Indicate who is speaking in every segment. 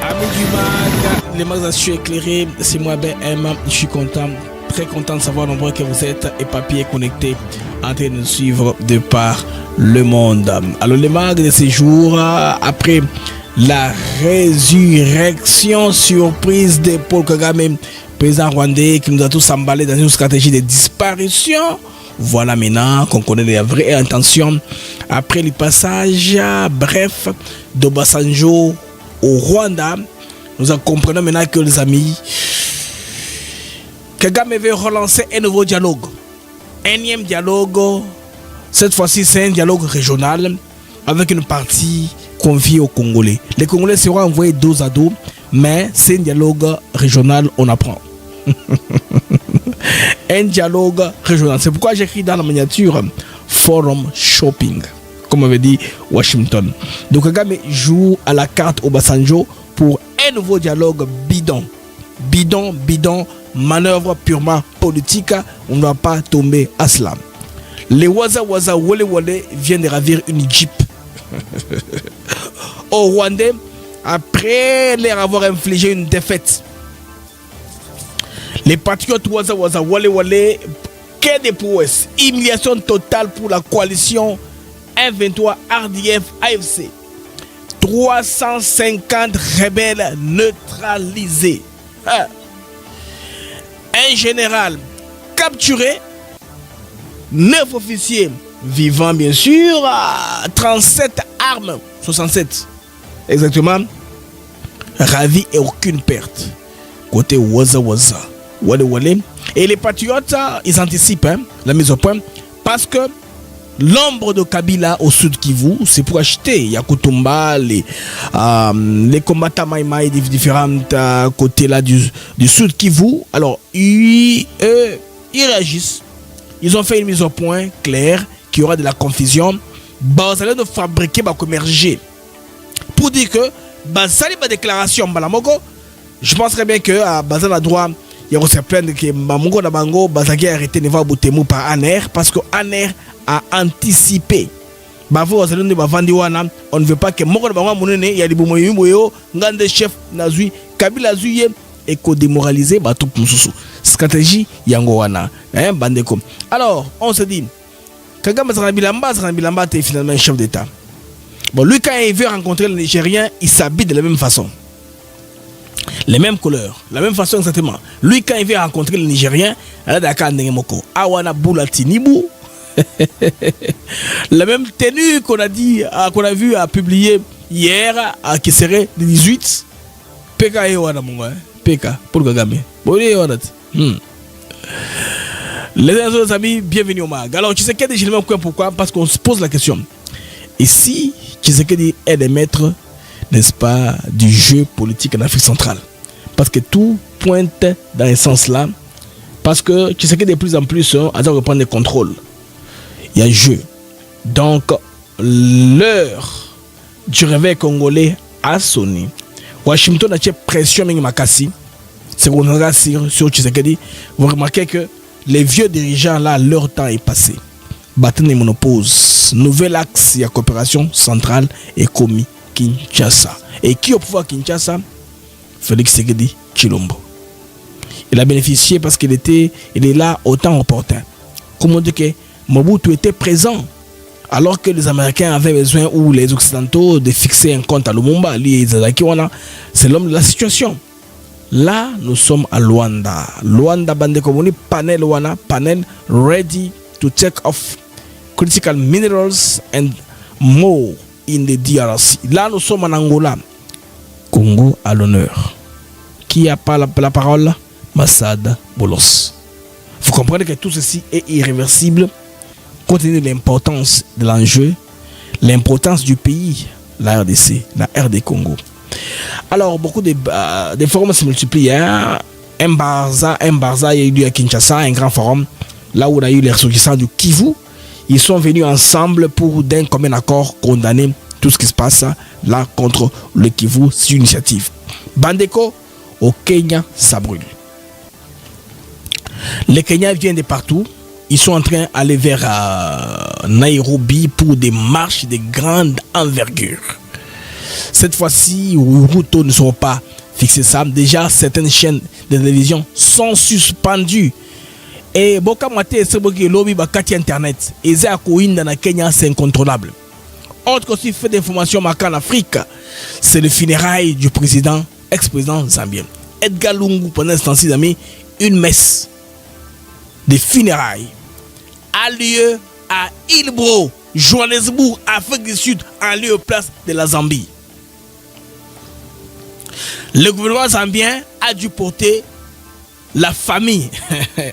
Speaker 1: Amis du mag, les mags à su éclairés, c'est moi BM, je suis content, très content de savoir nombreux que vous êtes et papier connecté en train de nous suivre de par le monde. Alors les mags de ces jours, après la résurrection surprise de Paul Kagame, président rwandais qui nous a tous emballés dans une stratégie de disparition. Voilà maintenant qu'on connaît les vraies intentions. Après le passage, bref, d'Obasanjo au Rwanda, nous comprenons maintenant que les amis, Kagame veut relancer un nouveau dialogue. Énième dialogue, cette fois-ci c'est un dialogue régional avec une partie confiée aux Congolais. Les Congolais seront envoyés dos à dos, mais c'est un dialogue régional, on apprend. Un dialogue régional. C'est pourquoi j'écris dans la miniature Forum Shopping, comme avait dit Washington. Donc Kagame joue à la carte Obasanjo pour un nouveau dialogue bidon. Bidon, manœuvre purement politique. On ne doit pas tomber à cela. Les Waza Wale viennent de ravir une Jeep au Rwandais après leur avoir infligé une défaite. Les patriotes Waza Wale, quai des prouesses, humiliation totale pour la coalition M23 RDF AFC. 350 rebelles neutralisés. Un général capturé, 9 officiers vivants bien sûr, 37 armes, 67 exactement, ravis et aucune perte. Côté Waza Wale. Et les patriotes, ils anticipent la mise au point parce que l'ombre de Kabila au sud Kivu, c'est pour acheter Yakutumba, les combattants Maïmaï des différents côtés là du sud Kivu. Alors, ils réagissent. Ils ont fait une mise au point claire qu'il y aura de la confusion. Vous allez de fabriquer, commerger. Pour dire que, ça ma déclaration, Balamoko, je penserais bien que Bazan a droit. Il y a aussi plein de que Mamungo Nabango, Bazagi a arrêté de voir Boutemo par Aner parce que Aner a anticipé. On ne veut pas que Moko Nabango Mounene, il y a des Boumoyo, Ngande chef Nazui, Kabila Zuye, et qu'on démoralise Batou Moussou. Stratégie Yangowana. Bandeko. Alors, on se dit, Kagame Zanabilamba est finalement un chef d'État. Bon, lui, quand il veut rencontrer le Nigérien, il s'habille de la même façon. Les mêmes couleurs, la même façon exactement. Lui, quand il vient rencontrer le Nigérien, la même tenue qu'on a dit, qu'on a vu à publier hier, qui serait le 18. PK pour Kagame. Les autres amis, bienvenue au MAG. Alors, Tshisekedi, je ne sais pas pourquoi, parce qu'on se pose la question. Et si Tshisekedi est le maître, n'est-ce pas, du jeu politique en Afrique centrale? Parce que tout pointe dans ce sens-là. Parce que tu sais que de plus en plus, à reprendre le contrôle. Il y a jeu. Donc, l'heure du réveil congolais a sonné. Washington a fait pression avec Makassi. C'est qu'on regarde sur Tshisekedi. Vous remarquez que les vieux dirigeants, là, leur temps est passé. Bataille monopose. Nouvel axe de coopération centrale est commis Kinshasa. Et qui au pouvoir Kinshasa? Félix Tshisekedi Tshilombo. Il a bénéficié parce qu'il est là au temps opportun. Comme on dit que Mobutu était présent alors que les Américains avaient besoin ou les Occidentaux de fixer un compte à Lumumba. C'est l'homme de la situation. Là, nous sommes à Luanda. Luanda Bande Komuni, panel Luanda, panel ready to take off critical minerals and more in the DRC. Là, nous sommes en Angola. Congo à l'honneur. Qui a pas la parole? Massad Bolos. Vous comprenez que tout ceci est irréversible compte tenu de l'importance de l'enjeu, l'importance du pays, la RDC, la RD Congo. Alors, beaucoup de forums se multiplient. Un Barza, il y a eu à Kinshasa, un grand forum, là où on a eu les ressortissants du Kivu. Ils sont venus ensemble pour d'un commun accord condamner tout ce qui se passe là contre le Kivu, c'est une initiative. Bandeko, au Kenya, ça brûle. Les Kenyans viennent de partout. Ils sont en train d'aller vers Nairobi pour des marches de grande envergure. Cette fois-ci, Ruto ne sera pas fixé ça. Déjà, certaines chaînes de télévision sont suspendues. Et Boka Mate et Lobby Bakati Internet. Et Zakoïn dans la Kenya, c'est incontrôlable. Autre aussi fait d'informations marquantes en Afrique, c'est le funérail du président, ex-président zambien. Edgar Lungu, pendant ce temps-ci, une messe de funérailles a lieu à Ilbro, Johannesburg, Afrique du Sud, en lieu et place de la Zambie. Le gouvernement zambien a dû porter la famille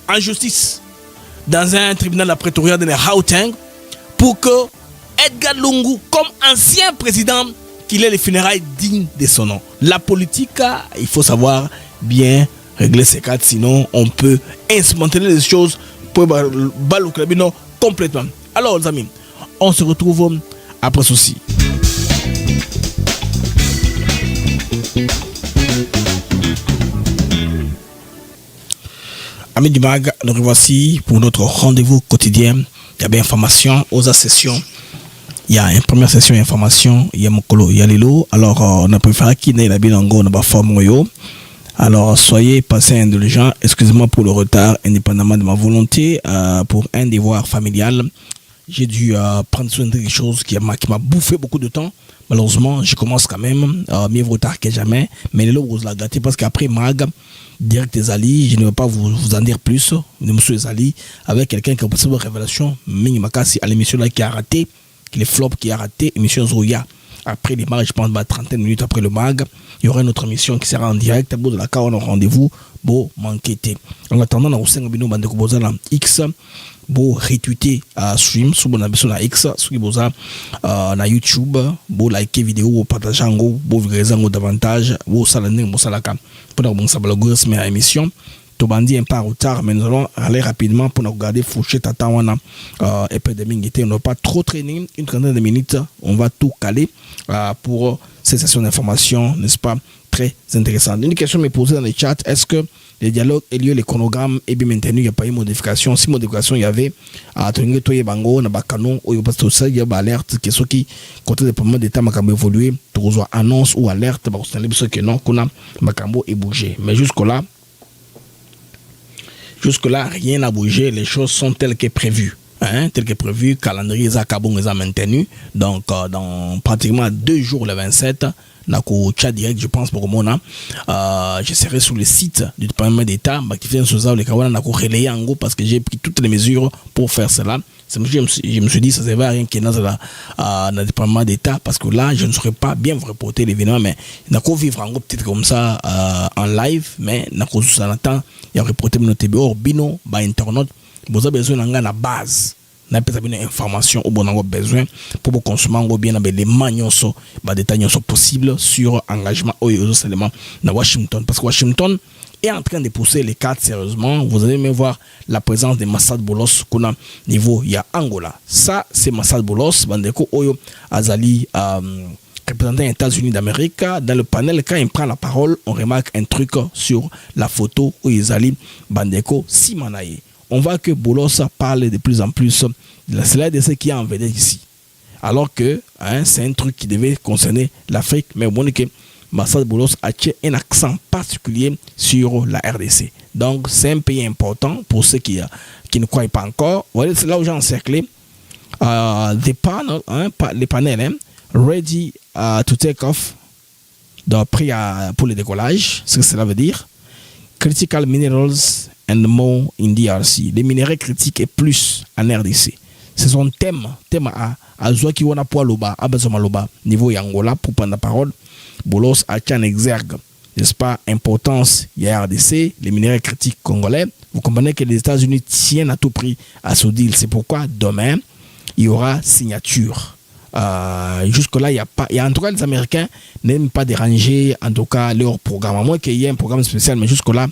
Speaker 1: en justice dans un tribunal à Pretoria de Gauteng pour que Edgar Lungu, comme ancien président, qu'il ait les funérailles dignes de son nom. La politique, il faut savoir bien régler ses cartes, sinon on peut instrumentaliser les choses pour balayer complètement. Alors les amis, on se retrouve après ceci. Amis du MAG, nous revoici pour notre rendez-vous quotidien. Il y a bien information aux sessions. Il y a une première session d'information, il y a Mokolo, il y a Lilo. Alors, on a préféré qu'il n'ait la bilango, on a pas forme. Alors, soyez passés indulgents. Excusez-moi pour le retard, indépendamment de ma volonté, pour un devoir familial. J'ai dû prendre soin de quelque chose qui m'a bouffé beaucoup de temps. Malheureusement, je commence quand même, mieux vaut tard que jamais. Mais Lilo, vous la gâtez parce qu'après Mag, direct Zali, je ne vais pas vous en dire plus. De M. Zali, avec quelqu'un qui a possible révélation, Ming Makasi à l'émission là qui a raté. Les flops qui a raté, émission Zoya. Après les mags, je pense, 30 minutes après le mag, il y aura une autre émission qui sera en direct. Bon, de la cas, on a rendez-vous. Bon, manquete. En attendant, on a aussi un bino X. Bon, retweeter à stream. Sous bon, on a X. Sous na YouTube. Bon, liker vidéo, partager en gros. Bon, vous davantage. Bon, salané, bon, salaka. Pour bon, ça va le mais à émission. Tobandi un peu en retard, mais nous allons aller rapidement pour nous regarder Fouché Tata Wana épidémie. On n'a pas trop traîné, une trentaine de minutes, on va tout caler pour ces sessions d'information, n'est-ce pas, très intéressantes. Une question m'est posée dans le chat, est-ce que les dialogues et lieu, les chronogrammes est bien maintenu, il n'y a pas eu de modification. Si modification il y avait, à Tongue Toye Bango, Nabakano, ou parce que ça, il y a alerte, que ceux qui, côté des problèmes d'état, Macambo évolué, tu reçois annonce ou alerte, parce que non, qu'on a Macambo est bougé. Mais jusque-là, rien n'a bougé, les choses sont telles que prévues. Tel que prévu, calendrier Zakabon est maintenu. Donc, dans pratiquement 2 jours, le 27, Nako chat direct, je pense, pour moi, je serai sur le site du département d'État, m'activer sur le Kawana, Nako relayer en gros, parce que j'ai pris toutes les mesures pour faire cela. Je me suis dit, ça ne servait à rien qu'il y ait dans le département d'État, parce que là, je ne saurais pas bien vous reporter l'événement, mais Nako vivre en gros, peut-être comme ça, en live, mais Nako sous un temps, il y a reporté notre TBO, Bino, internaute. Vous avez besoin d'un la base, n'a pas besoin d'informations au bon besoin pour vous consommer bien les manions détails possibles sur engagement aux éléments dans Washington, parce que Washington est en train de pousser les cartes sérieusement. Vous allez même voir la présence de Massad Boulos qu'on a niveau il y a Angola. Ça c'est Massad Boulos, Bandeko Oyo Azali représentant des États-Unis d'Amérique. Dans le panel, quand il prend la parole, on remarque un truc sur la photo où Azali Bandeko Simanaye. On voit que Boulos parle de plus en plus de la CLDC qui est en vedette ici. Alors que c'est un truc qui devait concerner l'Afrique, mais bon, que Massad Boulos a un accent particulier sur la RDC. Donc, c'est un pays important pour ceux qui ne croient pas encore. Voilà, c'est là où j'ai encerclé les panels, ready to take off, donc prêt pour le décollage, ce que cela veut dire. Critical minerals and more in DRC. Les minéraux critiques et plus en RDC. C'est son thème à Zouaki Wana Loba, Abazoma Loba, niveau Angola, pour prendre la parole. Boulos a un exergue, n'est-ce pas, importance, il y a RDC, les minéraux critiques congolais. Vous comprenez que les États-Unis tiennent à tout prix à ce deal. C'est pourquoi demain, il y aura signature. Jusque-là, il y a en tout cas les Américains n'aiment pas déranger en tout cas leur programme. À moins qu'il y ait un programme spécial, mais jusque-là,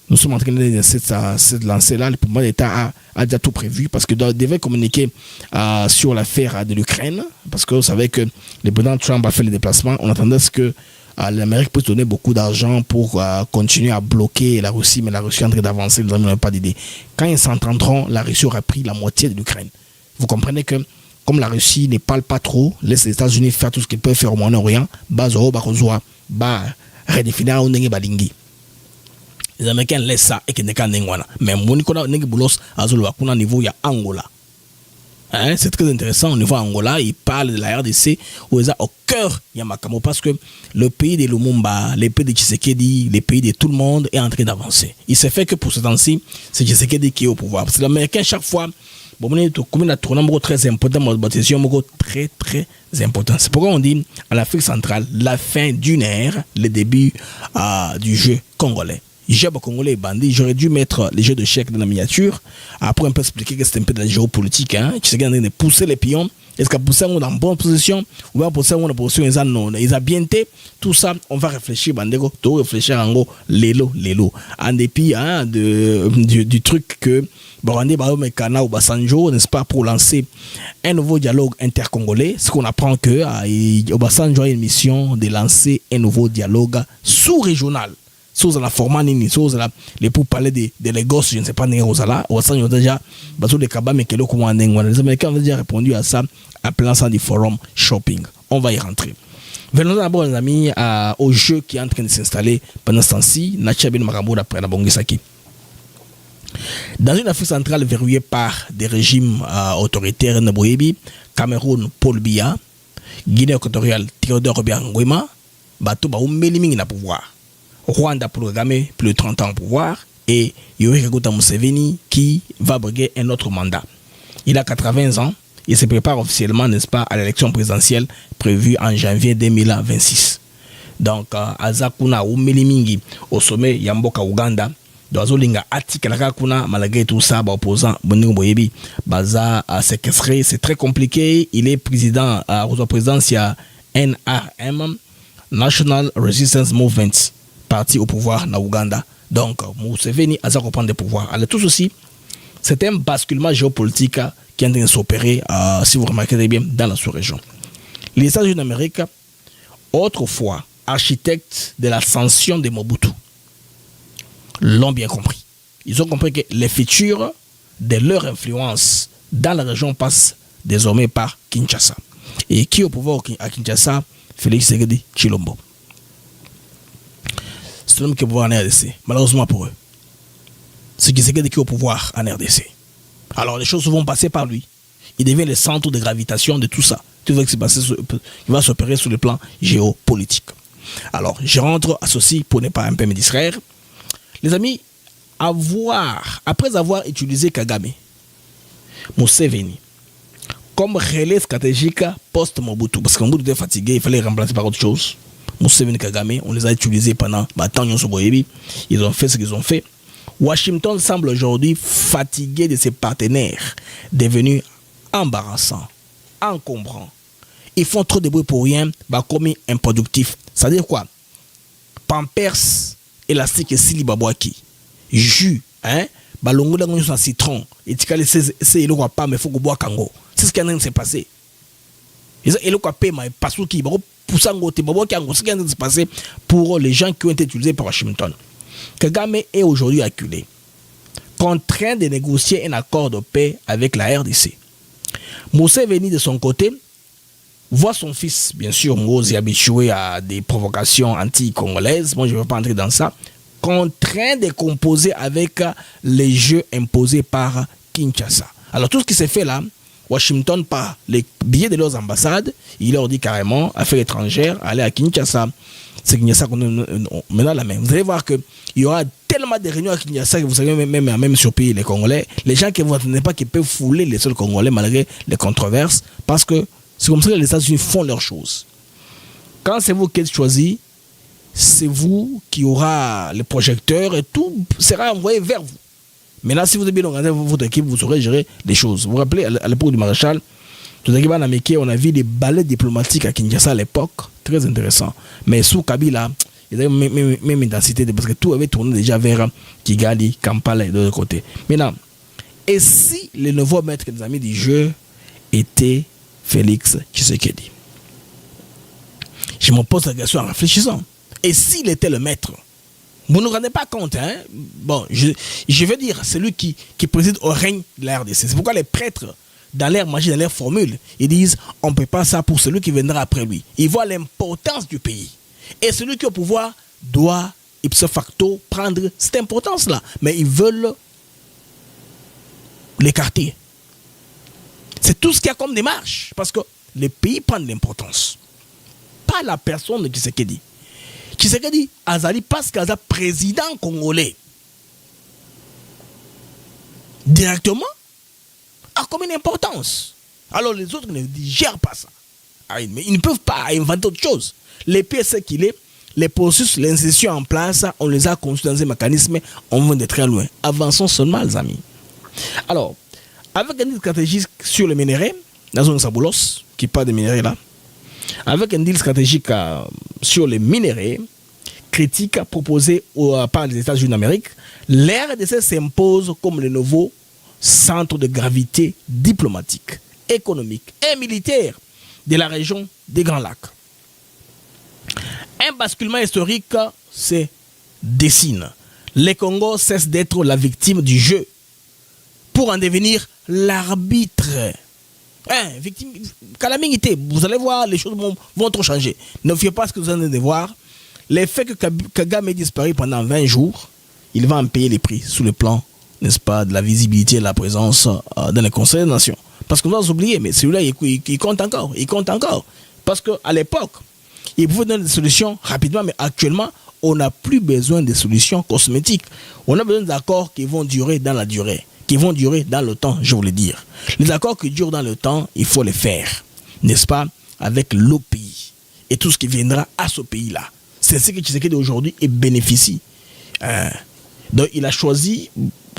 Speaker 1: nous sommes en train de cette lancée-là. Le pouvoir d'État a déjà tout prévu parce que devait communiquer sur l'affaire de l'Ukraine. Parce que vous savez que le président Trump a fait le déplacement. On attendait que l'Amérique puisse donner beaucoup d'argent pour continuer à bloquer la Russie, mais la Russie est en train d'avancer. Nous n'avons pas d'idée. Quand ils s'entendront, la Russie aura pris la moitié de l'Ukraine. Vous comprenez que comme la Russie ne parle pas trop, laisse les États-Unis faire tout ce qu'ils peuvent faire au Moyen-Orient, bazo bakozwa ba redéfinir on nenge balingi. Les Américains laissent ça et que ne kan nengwana. Mais monikola nenge bulos azolo bakuna niveau ya Angola. Hein, c'est très intéressant au niveau Angola, il parle de la RDC où ils sont au cœur Yamakamo parce que le pays de Lumumba, le pays de Tshisekedi, le pays de tout le monde est en train d'avancer. Il se fait que pour ce temps-ci, c'est Tshisekedi qui est au pouvoir. Parce que l'Américain, chaque fois, bon, comme il a tourné très important, très très important. C'est pourquoi on dit en Afrique centrale, la fin d'une ère, le début du jeu congolais. J'ai congolais bandit, j'aurais dû mettre les jeux de chèques dans la miniature. Après, un peu expliquer que c'était un peu de la géopolitique. Hein. Tu sais qu'il y a de pousser les pions. Est-ce qu'à pousser on est en bonne position ou bien pousser on est en position ils ont bien été. Tout ça, on va réfléchir, bandego. Tout réfléchir en gros, lélo. En dépit hein, du truc que Borandé Baome Kana ou Basanjo, n'est-ce pas, pour lancer un nouveau dialogue intercongolais. Ce qu'on apprend que Obasanjo a une mission de lancer un nouveau dialogue sous-régional. Sous la format nini, sous la les pour parler de Lagos, je ne sais pas n'est Rosala, ou ça déjà bateau de Kaba mais quel comment les Américains ont déjà répondu à ça en plein ça du forum shopping. On va y rentrer. Venons d'abord les amis au jeu qui est en train de s'installer pendant ce temps-ci, Nacha Ben Makambo d'après la Bongisaki. Dans une Afrique centrale verrouillée par des régimes autoritaires Naboyebi, Cameroun Paul Biya, Guinée équatoriale Théodore Obiang Nguema, bateau ba umeli na pouvoir. Rwanda pour Kagame, plus de 30 ans au pouvoir, et Yoweri Kaguta Museveni qui va briguer un autre mandat. Il a 80 ans, il se prépare officiellement, n'est-ce pas, à l'élection présidentielle prévue en janvier 2026. Donc, Azakuna ou Melimingi au sommet Yamboka Uganda, Doazolinga Atikalaka Kuna, malgré tout ça, opposant Boningo Boyebi, Baza a séquestré, c'est très compliqué. Il est président, aux présidence, il y a NRM, National Resistance Movement. Parti au pouvoir na Ouganda. Donc, Museveni a reprendre des pouvoirs. Alors, tout ceci, c'est un basculement géopolitique qui est en train de s'opérer, si vous remarquez bien, dans la sous-région. Les États-Unis d'Amérique, autrefois architectes de l'ascension de Mobutu, l'ont bien compris. Ils ont compris que les futurs de leur influence dans la région passent désormais par Kinshasa. Et qui est au pouvoir à Kinshasa? Félix Tshisekedi Tshilombo. C'est l'homme qui est au pouvoir en RDC, malheureusement pour eux. C'est qui est au pouvoir en RDC. Alors les choses vont passer par lui. Il devient le centre de gravitation de tout ça. Tout ce qui va s'opérer sur le plan géopolitique. Alors, je rentre à ceci pour ne pas un peu me distraire. Les amis, après avoir utilisé Kagame, Museveni, comme relais stratégique post-Mobutu, parce que Mobutu était fatigué, il fallait remplacer par autre chose. Museveni Kagame, on les a utilisés pendant tant ils ont fait ce qu'ils ont fait. Washington semble aujourd'hui fatigué de ses partenaires, devenus embarrassants, encombrants. Ils font trop de bruit pour rien, commis improductif. C'est-à-dire quoi? Pampers, élastique et sili babouaki. Jus, hein? Balongo d'ango sur un citron. Et tu calais c'est le quoi pas, mais faut que bois kango. C'est ce qui est en train de se passer. Et le quoi paie, mais pas sous qui, Poussango, Tibabo Kango, ce qui est en train de se passer pour les gens qui ont été utilisés par Washington. Kagame est aujourd'hui acculé, contraint de négocier un accord de paix avec la RDC. Museveni, de son côté, voit son fils, bien sûr, Mozi, habitué à des provocations anti-congolaises, moi je ne veux pas entrer dans ça, contraint de composer avec les jeux imposés par Kinshasa. Alors tout ce qui s'est fait là, Washington, par les billets de leurs ambassades, il leur dit carrément, affaires étrangères, allez à Kinshasa. C'est Kinshasa qu'on est maintenant la même. Vous allez voir qu'il y aura tellement de réunions à Kinshasa que vous savez même surpayer les Congolais. Les gens qui ne vous pas qu'ils peuvent fouler les seuls Congolais malgré les controverses, parce que c'est comme ça que les États-Unis font leurs choses. Quand c'est vous qui êtes choisi, c'est vous qui aura les projecteurs et tout sera envoyé vers vous. Mais là, si vous avez bien organisé votre équipe, vous saurez gérer les choses. Vous vous rappelez, à l'époque du maréchal, tout à on a vu des ballets diplomatiques à Kinshasa à l'époque, très intéressant. Mais sous Kabila, il y avait même une densité, parce que tout avait tourné déjà vers Kigali, Kampala et de l'autre côté. Maintenant, et si le nouveau maître des amis du jeu était Félix Tshisekedi? Je me pose la question en réfléchissant. Et s'il était le maître? Vous ne vous rendez pas compte, hein? Bon, je veux dire, c'est lui qui préside au règne de la RDC. C'est pourquoi les prêtres dans leur magie, dans leur formule, ils disent on ne peut pas ça pour celui qui viendra après lui. Ils voient l'importance du pays. Et celui qui est au pouvoir doit, ipso facto, prendre cette importance-là. Mais ils veulent l'écarter. C'est tout ce qu'il y a comme démarche. Parce que les pays prennent l'importance. Pas la personne de Tshisekedi. Tshisekedi, Azali, parce qu'Aza président congolais, directement, a comme une importance. Alors les autres ne digèrent pas ça. Mais ils ne peuvent pas inventer autre chose. Les pays, c'est qu'il est, les processus, les institutions en place, on les a conçus dans un mécanisme, on vient de très loin. Avançons seulement, les amis. Alors, avec une stratégie sur les minéraux, la zone Saboulos, qui parle des minéraux là, avec un deal stratégique sur les minéraux, critique proposée par les États-Unis d'Amérique, l'RDC s'impose comme le nouveau centre de gravité diplomatique, économique et militaire de la région des Grands Lacs. Un basculement historique se dessine. Le Congo cesse d'être la victime du jeu pour en devenir l'arbitre. Victime, calamité, vous allez voir, les choses vont trop changer. Ne fiez pas ce que vous allez voir. Le fait que Kagame ait disparu pendant 20 jours, il va en payer les prix sous le plan, n'est-ce pas, de la visibilité et de la présence dans le Conseil des Nations. Parce qu'on doit s'oublier, mais celui-là, il compte encore. Il compte encore. Parce qu'à l'époque, il pouvait donner des solutions rapidement, mais actuellement, on n'a plus besoin de solutions cosmétiques. On a besoin d'accords qui vont durer dans la durée, qui vont durer dans le temps, je voulais dire. Les accords qui durent dans le temps, il faut les faire, n'est-ce pas, avec le pays et tout ce qui viendra à ce pays-là. C'est ce que Tshisekedi aujourd'hui et bénéficie. Donc il a choisi,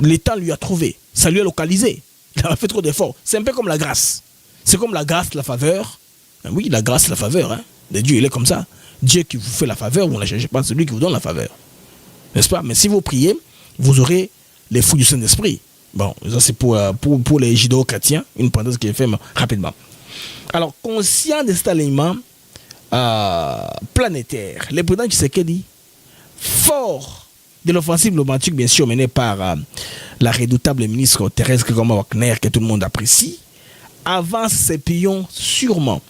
Speaker 1: l'État lui a trouvé, ça lui a localisé. Il a fait trop d'efforts. C'est un peu comme la grâce. C'est comme la grâce, la faveur. Oui, la grâce, la faveur. De Dieu, il est comme ça. Dieu qui vous fait la faveur, vous ne la cherchez pas, c'est lui qui vous donne la faveur. N'est-ce pas? Mais si vous priez, vous aurez les fruits du Saint-Esprit. Bon, ça c'est pour les judéo-chrétiens, une parenthèse qui est faite rapidement. Alors, conscient de cet alignement planétaire, le président Tshisekedi, fort de l'offensive diplomatique, bien sûr, menée par la redoutable ministre Thérèse Kagoma Wagner, que tout le monde apprécie, avance ses pions sûrement.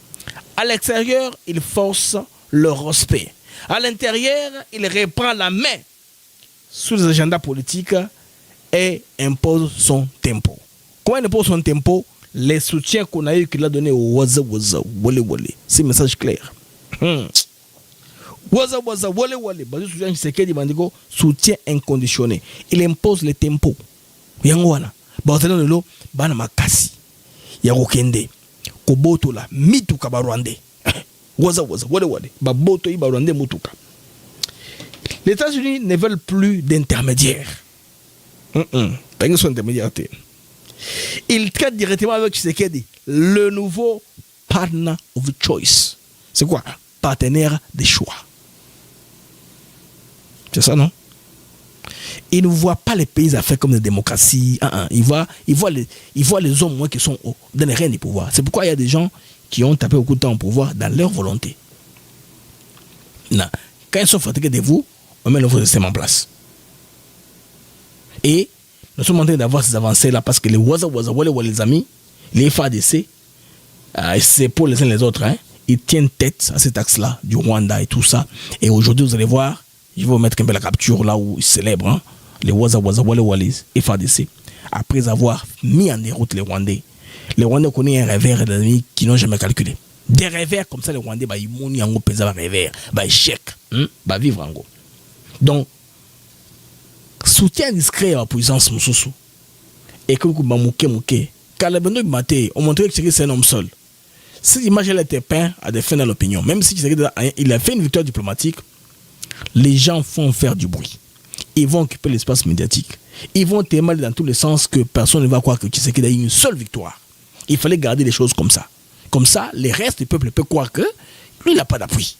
Speaker 1: À l'extérieur, il force le respect. À l'intérieur, il reprend la main sous les agendas politiques et impose son tempo. Comment il impose son tempo? Les soutiens qu'on a eu qu'il a donné au Waza Waza, Wale Wale. C'est un message clair. Waza Waza, Wale Wale. Soutien inconditionné. Il impose le tempo. Yangwana. Bazana lelo, bana makasi. Yarokende. Koboto la, mituka barwande. Waza Waza, Wale Wale. Baboto yi barwande mutuka. Les États-Unis ne veulent plus d'intermédiaires. Pas une son intermédiaire. Il traite directement avec Tshisekedi le nouveau partner of choice. C'est quoi? Partenaire de choix. C'est ça, non? Il ne voit pas les pays africains comme des démocraties. Il voit les hommes qui sont dans les rênes du pouvoir. C'est pourquoi il y a des gens qui ont tapé beaucoup de temps au pouvoir dans leur volonté. Non. Quand ils sont fatigués de vous, on met le nouveau système en place. Et nous sommes en train d'avoir ces avancées-là parce que les Waza Waza Wale Wale, les amis, les FADC, c'est pour les uns les autres, ils tiennent tête à cet axe-là du Rwanda et tout ça. Et aujourd'hui, vous allez voir, je vais vous mettre un peu la capture là où ils célèbrent les Waza Waza Wale Wale et FADC. Après avoir mis en déroute les Rwandais. Les Rwandais connaissent un revers d'amis qui n'ont jamais calculé. Des revers comme ça, les Rwandais, ils montent en pesant un revers, échec, vivre en gros. Donc, soutien discret à la puissance Moussoussou. Et que vous mouké. Car le Bendo Maté, on montrait que c'est un homme seul. Cette image elle était peinte à des fins dans l'opinion. Même si il a fait une victoire diplomatique, les gens font faire du bruit. Ils vont occuper l'espace médiatique. Ils vont témoigner dans tous les sens que personne ne va croire que Tshisekedi a eu une seule victoire. Il fallait garder les choses comme ça. Comme ça, les restes du peuple peuvent croire que lui, il n'a pas d'appui.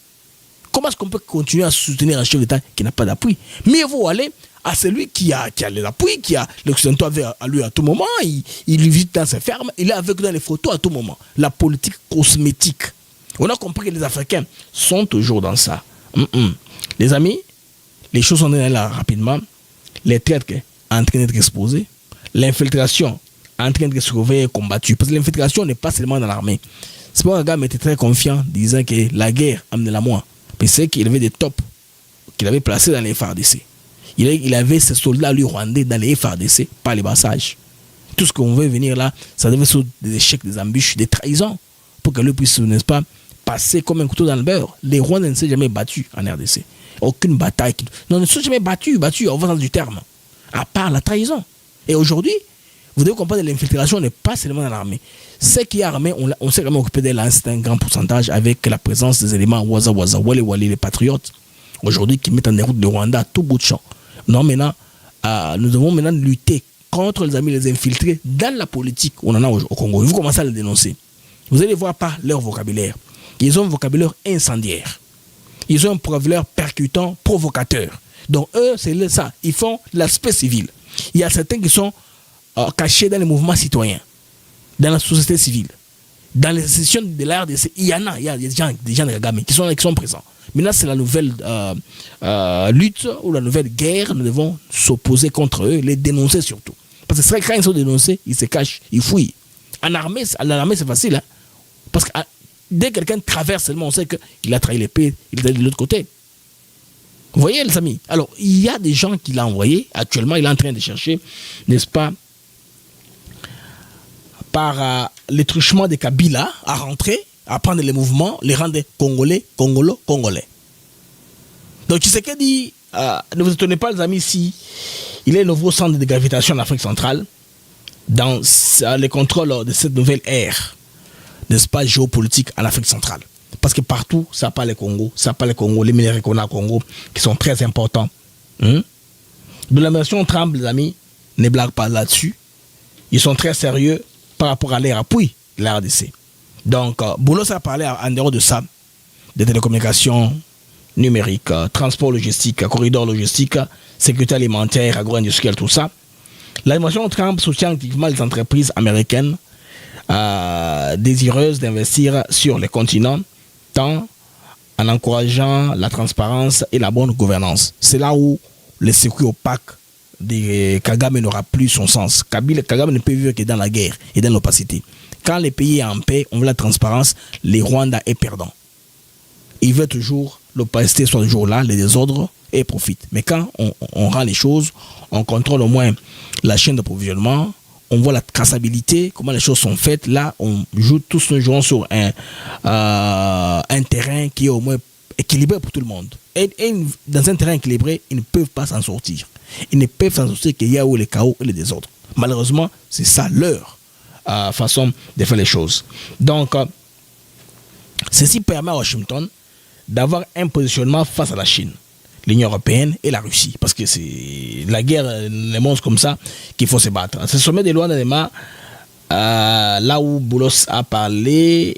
Speaker 1: Comment est-ce qu'on peut continuer à soutenir un chef d'État qui n'a pas d'appui? Mieux vaut aller à celui qui a l'appui, qui a l'Occidental à lui à tout moment, il lui visite dans ses fermes, il est avec dans les photos à tout moment. La politique cosmétique. On a compris que les Africains sont toujours dans ça. Les amis, les choses sont là rapidement. Les traites en train d'être exposées. L'infiltration en train de surveiller et combattu. Parce que l'infiltration n'est pas seulement dans l'armée. C'est pourquoi Kagame était très confiant, disant que la guerre amenait la moins. Puis c'est qu'il avait des tops qu'il avait placés dans les FARDC. Il avait ces soldats, lui, rwandais, dans les FARDC, pas les passages. Tout ce qu'on veut venir là, ça devait être des échecs, des embûches, des trahisons, pour que lui puisse, n'est-ce pas, passer comme un couteau dans le beurre. Les Rwandais ne s'est jamais battus en RDC. Aucune bataille. Non, ils ne se sont jamais battus, au sens du terme. À part la trahison. Et aujourd'hui, vous devez comprendre que l'infiltration n'est pas seulement dans l'armée. Ce qui est armé, on s'est vraiment occupé d'elle, c'est un grand pourcentage avec la présence des éléments Waza Waza, Wale Wale, les patriotes, aujourd'hui qui mettent en déroute le Rwanda à tout bout de champ. Non, maintenant, nous devons maintenant lutter contre les amis, les infiltrés dans la politique. On en a au Congo. Vous commencez à le dénoncer. Vous allez voir par leur vocabulaire. Ils ont un vocabulaire incendiaire. Ils ont un vocabulaire percutant, provocateur. Donc eux, c'est ça. Ils font l'aspect civil. Il y a certains qui sont cachés dans les mouvements citoyens, dans la société civile, dans les sessions de la RDC. Il y a des gens de Kagame qui sont présents. Maintenant, c'est la nouvelle lutte ou la nouvelle guerre. Nous devons s'opposer contre eux, les dénoncer surtout. Parce que c'est vrai que quand ils sont dénoncés, ils se cachent, ils fouillent. En armée, c'est facile. Hein? Parce que dès que quelqu'un traverse seulement, on sait qu'il a trahi l'épée, il est de l'autre côté. Vous voyez, les amis? Alors, il y a des gens qui l'ont envoyé. Actuellement, il est en train de chercher, n'est-ce pas, par les truchements des Kabila, à rentrer, à prendre les mouvements, les rendre Congolais. Donc, Tshisekedi, ne vous étonnez pas, les amis, si il est le nouveau centre de gravitation en Afrique centrale, dans le contrôle de cette nouvelle ère, n'est-ce pas, géopolitique en Afrique centrale. Parce que partout, ça parle le Congo, les minéraux qu'on a au Congo, qui sont très importants. De la nation Trump, les amis, ne blaguent pas là-dessus. Ils sont très sérieux par rapport à leur appui de la RDC. Donc, Boulos a parlé en dehors de ça, des télécommunications numériques, transport logistique, corridor logistique, sécurité alimentaire, agro-industrielle, tout ça. L'administration Trump soutient activement les entreprises américaines désireuses d'investir sur les continents, tant en encourageant la transparence et la bonne gouvernance. C'est là où le circuit opaque de Kagame n'aura plus son sens. Kagame ne peut vivre que dans la guerre et dans l'opacité. Quand le pays est en paix, on veut la transparence, les Rwandais est perdant. Il veut toujours l'opacité soit toujours là, les désordres, et profite. Mais quand on rend les choses, on contrôle au moins la chaîne d'approvisionnement, on voit la traçabilité, comment les choses sont faites. Là, on joue tous nos joueurs sur un terrain qui est au moins équilibré pour tout le monde. Et dans un terrain équilibré, ils ne peuvent pas s'en sortir. Ils ne peuvent s'en sortir qu'il y a où les chaos et les désordres. Malheureusement, c'est ça leur façon de faire les choses. Donc, ceci permet à Washington d'avoir un positionnement face à la Chine, l'Union européenne et la Russie. Parce que c'est la guerre, les monstres comme ça, qu'il faut se battre. Ce sommet des lois d'Anema, là où Boulos a parlé,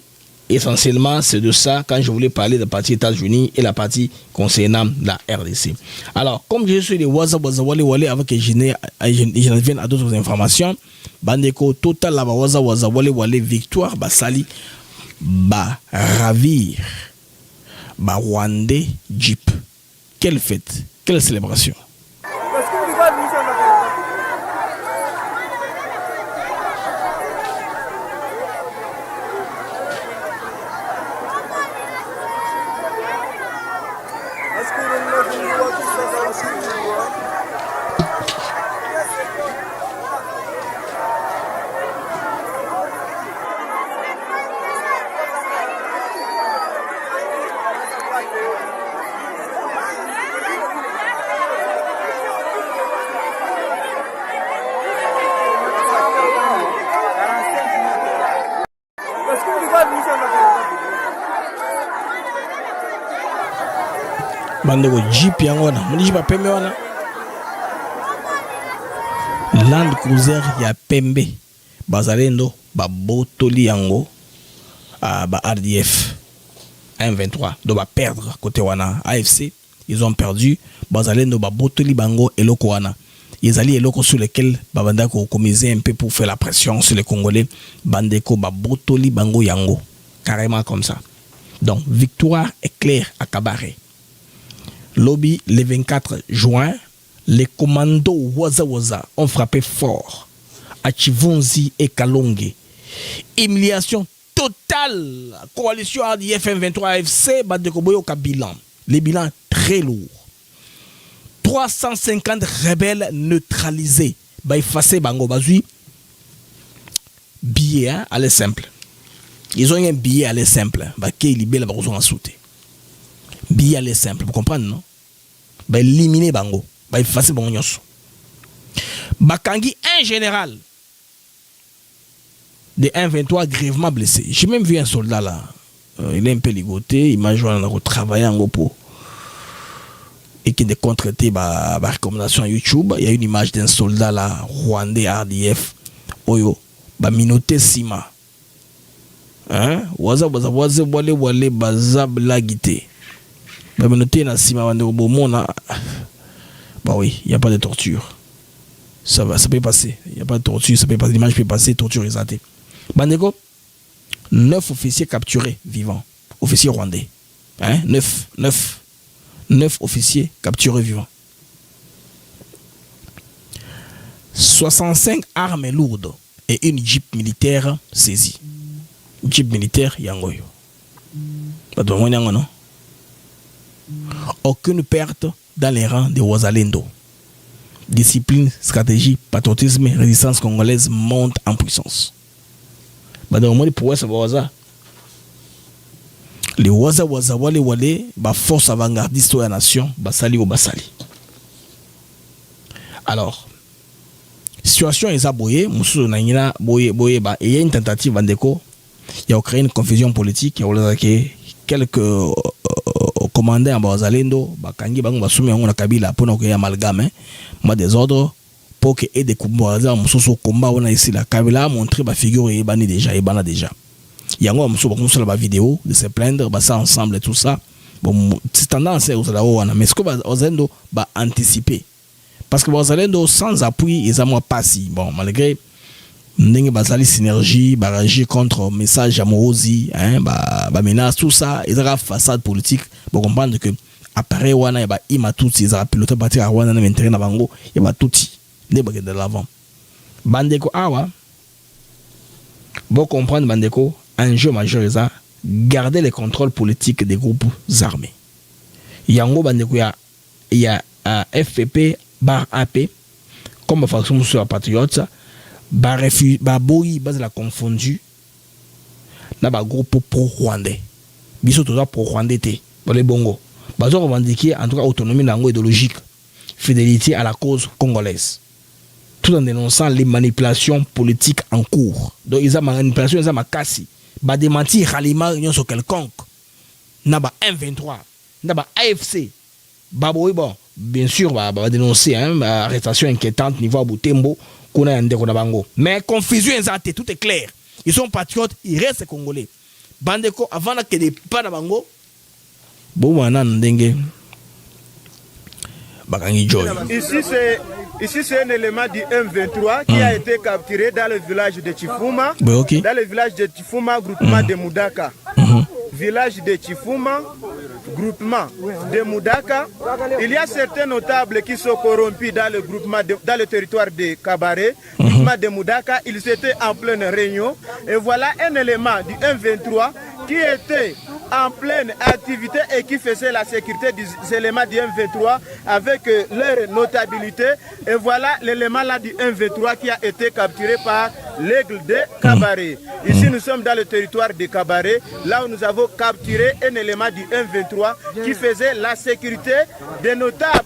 Speaker 1: essentiellement, c'est de ça, quand je voulais parler de la partie États-Unis et la partie concernant la RDC. Alors, comme je suis les Waza Waza Wale Wale, avec que je viens à d'autres informations, Bandeko, total la Waza Waza Wale Wale, victoire, Sali, ravir, Rwandais, Jeep. Quelle fête, quelle célébration. Bandeko Jeep yango na moni Jeep pembe wana Land Cruiser ya pembe bazalendo botoli yango ba RDF M23 do ba perdre côté wana AFC ils ont perdu bazalendo botoli bango eloko wana ezali eloko sur lequel babanda ko commiser un peu pour faire la pression sur les Congolais bandeko botoli bango yango carrément comme ça. Donc victoire éclair à Kabaré. Lobby, le 24 juin, les commandos Waza Waza ont frappé fort à Chivonzi et Kalonge. Humiliation totale. Coalition RDF M23 AFC, Badekoboyo ka bilan. Les bilans très lourds. 350 rebelles neutralisés. Bah, effacé Bango Bazui. Billet, hein, allez simple. Ils ont un billet allez simple. Bah, qui libère la barre en sauté. Billet allez simple. Vous comprenez, non? Bah, éliminer Bango. Bah, effacer Bango Nyos. Bah, Kangi, un général de 1-23 grièvement blessé. J'ai même vu un soldat là. Il est un peu ligoté. Il m'a joué à travailler en Gopo. Et qui est contraté par recommandation YouTube. Il y a une image d'un soldat là, rwandais RDF. Oyo, ba minoté Sima. Hein? Waza wale bazab lagité. Ba minoté na Sima wande bomona. Bah oui, il n'y a pas de torture. Ça peut passer. Il n'y a pas de torture, ça peut passer. L'image peut passer, torture exaltée. Bandeko, 9 officiers capturés vivants. Officiers rwandais. Hein? 9 officiers capturés vivants. 65 armes lourdes et une jeep militaire saisie. Jeep militaire Yangoyo. Non? Aucune perte dans les rangs des Wazalendo. Discipline, stratégie, patriotisme, résistance congolaise monte en puissance. Les wale, force avant-gardiste de la nation, basali ou basali. Alors, situation est aboyée, il y a une tentative bandeko, il y a créé une confusion politique, il y a quelques commandants en Bazalendo, bakangi bango basumi yango na Kabila pour na koya amalgame, ma désordre pour que et des combattants musoso combat on a ici la Kabila a montré ba figure et bani déjà et bana déjà. Yango muso ba sur la vidéo de se plaindre ba ça ensemble et tout ça. Bon c'est tendance aux là mais ce que Bazalendo ba anticiper parce que Bazalendo sans appui ils ont pas si bon malgré ndenge bazali synergie barrage contre message amorosi hein ba menace tout ça ils ont façade politique pour comprendre que après wana ya ba ima tout ils ont piloté partir à wana na intérêt na bango ya ba tout ne ba de l'avant bandeko awa bon comprendre bandeko enjeu majeur est à garder le contrôle politique des groupes armés yango bandeko ya FPP bar AP comme faction sur la patriote boyi base la confondu na ba groupe pro-rwandais biso to pro-rwandais té les bongo bazo revendiquer en tout cas autonomie langue idéologique fidélité à la cause congolaise tout en dénonçant les manipulations politiques en cours donc ils ont manipulation ils ont makasi ba démentir ralliement union sur quelconque na ba M23 na ba AFC ba boyi bon bien sûr ba dénoncer hein arrestation inquiétante niveau à Butembo. Mais confusion exacte, tout est clair. Ils sont patriotes, ils restent congolais. Bandeko, avant que les pas de bango,
Speaker 2: Ici c'est un élément du M23 qui a été capturé dans le village de Chifuma. Dans le village de Chifuma, groupement de Moudaka. Village de Chifuma, groupement de Moudaka. Il y a certains notables qui sont corrompus dans le groupement dans le territoire de Kabaré, groupement de Moudaka. Ils étaient en pleine réunion. Et voilà un élément du M23 qui était en pleine activité et qui faisait la sécurité des éléments du M23 avec leur notabilité. Et voilà l'élément là du M23 qui a été capturé par l'aigle de Kabaré. Ici nous sommes dans le territoire de Kabaré, là où nous avons capturé un élément du M23 qui faisait la sécurité des notables.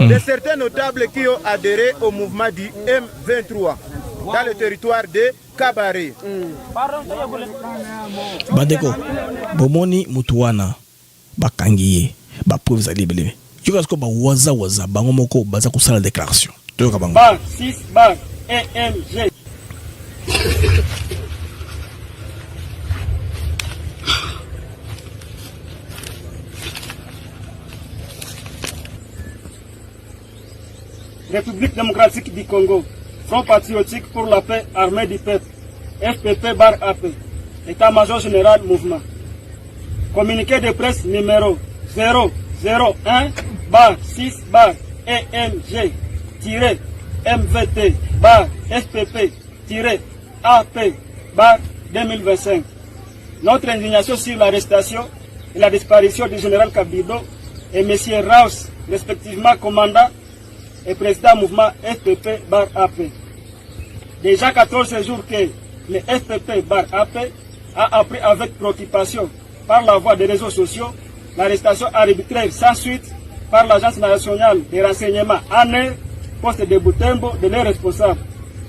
Speaker 2: De certains notables qui ont adhéré au mouvement du M23 dans le territoire de Kabaré.
Speaker 1: Bandeko, bomoni mutuana bakangiye ba preuve za libelé. Tu vois ce que ba waza bango moko baza ko sala déclaration. To ka bango.
Speaker 3: Bar 6 bar EMG. République démocratique du Congo, Front patriotique pour la paix, armée du peuple, FPP bar AP, État-major général mouvement. Communiqué de presse numéro 001 bar 6 bar EMG-FPP-AP-2025. Notre indignation sur l'arrestation et la disparition du général Kabido et M. Raus, respectivement commandant et président mouvement FPP-AP. Déjà 14 jours que le FPP-AP a appris avec préoccupation par la voie des réseaux sociaux l'arrestation arbitraire sans suite par l'Agence nationale des renseignements ANER, poste de Butembo, de leurs responsables,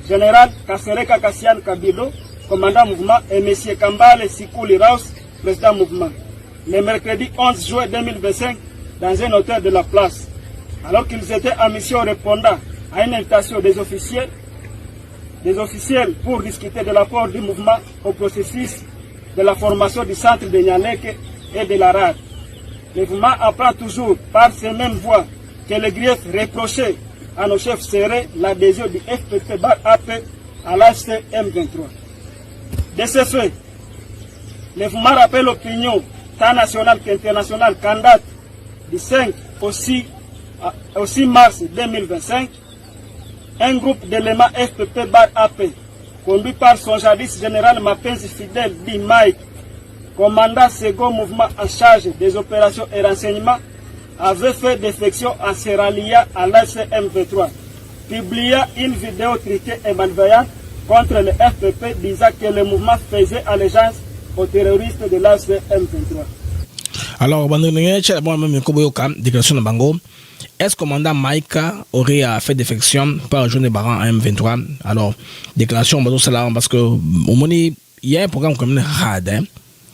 Speaker 3: général Kasereka Kassian Kabido, commandant mouvement, et M. Kambale Sikouli Raus, président mouvement. Le mercredi 11 juin 2025, dans un hôtel de la place, alors qu'ils étaient en mission répondant à une invitation des officiels pour discuter de l'apport du mouvement au processus de la formation du centre de Nyaleke et de la RAD. Le mouvement apprend toujours par ces mêmes voies que le grief reproché à nos chefs serait l'adhésion du FPP-AP à l'AFC M23. De ce fait, le mouvement rappelle l'opinion tant nationale qu'internationale qu'en date du 5 au 6 mars 2025, un groupe d'éléments FPP-AP, conduit par son jadis général Mapenzi Fidel dit Mike, commandant second mouvement en charge des opérations et renseignements, avait fait défection en se ralliant à l'ACM23, publiant une vidéo triquée et malveillante contre le FPP disant que le mouvement faisait allégeance aux terroristes de l'ACM23.
Speaker 1: Alors, déclaration de Bango. Est-ce que le commandant Maïka aurait fait défection par jeune baran à M23? Alors, déclaration parce que au moment il y a un programme comme le RAD,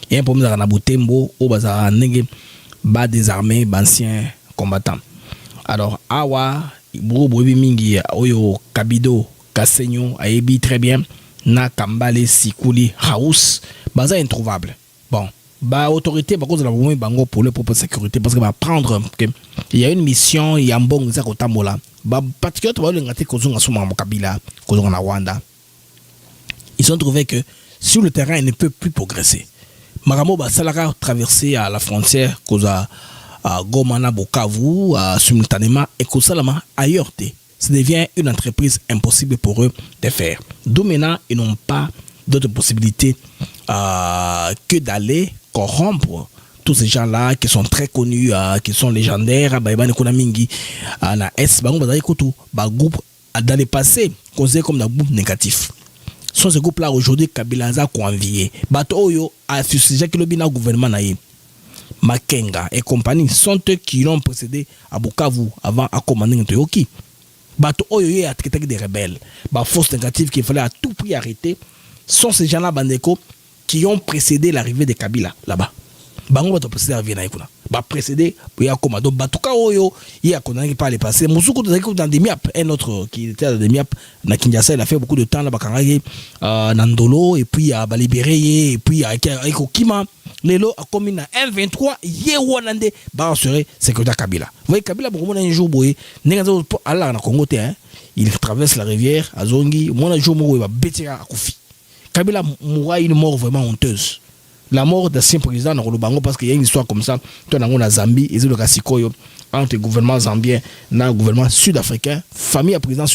Speaker 1: il y a un programme dans Nabutembo où bazar nenge ba désarmé d'anciens combattants. Alors, awa bro mingi oyo Kabido Kasenyo ayebi très bien na Kambale Sikouli Raus bazar introuvable. Bon. Bah autorité par cause de la bango pour le propre sécurité parce que va prendre il y a une mission il y a un bon ça kotamola bah particulièrement le ngati kozunga suma Kabila kozunga na Rwanda. Ils ont trouvé que sur le terrain il ne peut plus progresser. Maramo ba salara traverser à la frontière koza à Goma na Bukavu simultanément et kosalama ailleurs. Ça devient une entreprise impossible pour eux de faire. D'où maintenant ils n'ont pas d'autres possibilités que d'aller corrompre tous ces gens-là qui sont très connus, qui sont légendaires, groupe dans le passé considéré comme un groupe négatif. Sont ces groupes-là aujourd'hui Kabila a convié. Bato a sujet que le gouvernement Makenga et compagnie sont eux qui l'ont précédé à Bukavu avant à commander Ntoyoki. Bato Oyo a traité des rebelles. Force négative qu'il fallait à tout prix arrêter sont ces gens-là bandeko qui ont précédé l'arrivée de Kabila là-bas. Bango va précéder l'arrivée na ikuna. Ba précéder ya komado batuka oyo ya konaki par le passé. Musuku dans des miap un autre qui était dans des miap na Kinshasa, il a fait beaucoup de temps là bakangaki Nandolo et puis à Balibéré et puis à Kima lelo a commis na M23 ye wonande ba serait sécurité Kabila. Vous voyez Kabila beaucoup un jour boy nengazo ala na Congo te hein. Il traverse la rivière à Zongi, mon jour mo va bétira à Kofi. Kabila mourra une mort vraiment honteuse. La mort d'ancien président dans le Bango parce qu'il y a une histoire comme ça. Toi dans la Zambie, et le Rasikoyo entre le gouvernement zambien et le gouvernement sud-africain. Famille à président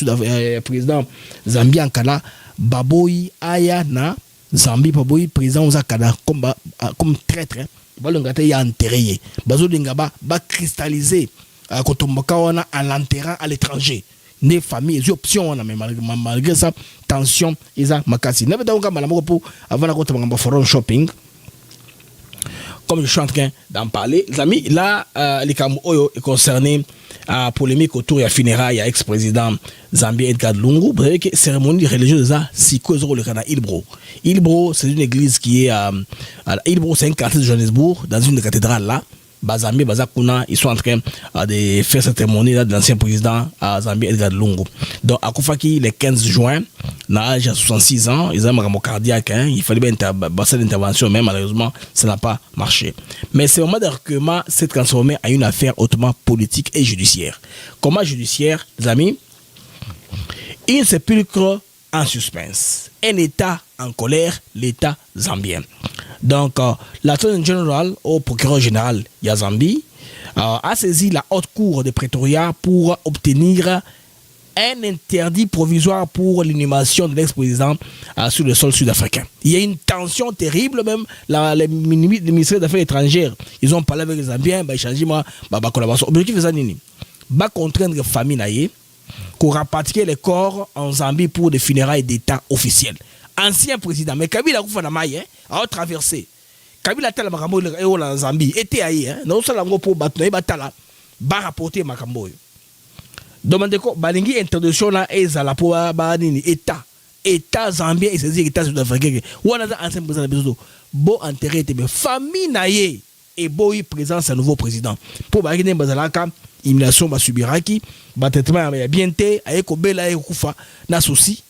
Speaker 1: zambien Kala Baboyi Aya na Zambie Baboyi président Zakada comme traître. Balongate ya enterré. Bazo lingaba ba cristalliser kotombaka wana en l'enterrant à l'étranger. Des familles, des options, mais malgré ça, tension, ils ont makasi. N'avez pas pour avant la côte forum shopping. Comme je suis en train d'en parler, les amis, là, les Kamoyo est concerné à polémique autour de la funéraille à ex-président Zambien Edgar Lungu. Vous savez que cérémonie religieuse, c'est quoi le Kana Ilbro. Ilbro, c'est une église qui est Ilbro, c'est un quartier de Johannesburg, dans une cathédrale là. Bazambi, Bazakuna, ils sont en train de faire cette cérémonie là de l'ancien président Zambien Edgar Lungu. Donc, à Koufaki, le 15 juin, l'âge à 66 ans, ils ont un mort cardiaque, hein, il fallait bien passer l'intervention, mais malheureusement, ça n'a pas marché. Mais ce moment de recueillement s'est transformé en une affaire hautement politique et judiciaire. Comment judiciaire, les amis? Une sépulcre en suspense. Un État en colère, l'État zambien. Donc, l'Attorney General au procureur général Yazambi a saisi la haute cour de Pretoria pour obtenir un interdit provisoire pour l'inhumation de l'ex-président sur le sol sud-africain. Il y a une tension terrible même. Les ministères des Affaires étrangères, ils ont parlé avec les Zambiens, échanger collaboration. L'objectif est de contraindre les familles pour rapatrier les corps en Zambie pour des funérailles d'État officielles. Ancien président, mais Kabila a traversé. Kabila a traversé en Zambie, était ailleurs, non seulement pour battre, il a rapporté Makambo. Demandez quoi, balingi introduction là, ezala pour banini État zambien et ses États sud-africains. Ou on a un ancien président de Bezozo. Bon enterré, mais famille naïe et bon présence à nouveau président. Pour baginer bazalaka, humiliation va subiraki, traitement bien té, ayeko bela ayeko kufa, na souci,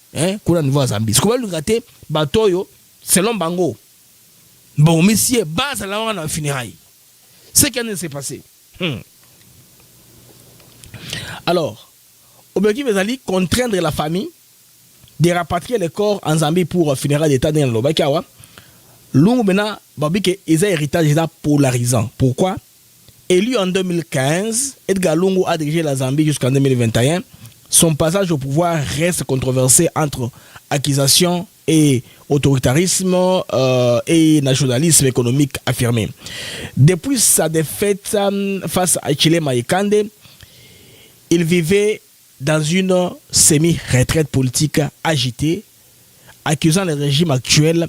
Speaker 1: qu'on a niveau Zambie. Ce qu'on va lui gâter, batoyo, selon Bango. Bon, monsieur, base à la hora funérailles. C'est ce qui s'est passé. Alors, l'objectif est d'aller contraindre la famille de rapatrier les corps en Zambie pour funérailles d'État dans le Bakawa. L'on maintenant, Babike, ils ont héritage polarisant. Pourquoi? Élu en 2015, Edgar Lungu a dirigé la Zambie jusqu'en 2021. Son passage au pouvoir reste controversé entre accusation et autoritarisme et nationalisme économique affirmé. Depuis sa défaite face à Hichilema Ekande, il vivait dans une semi-retraite politique agitée, accusant le régime actuel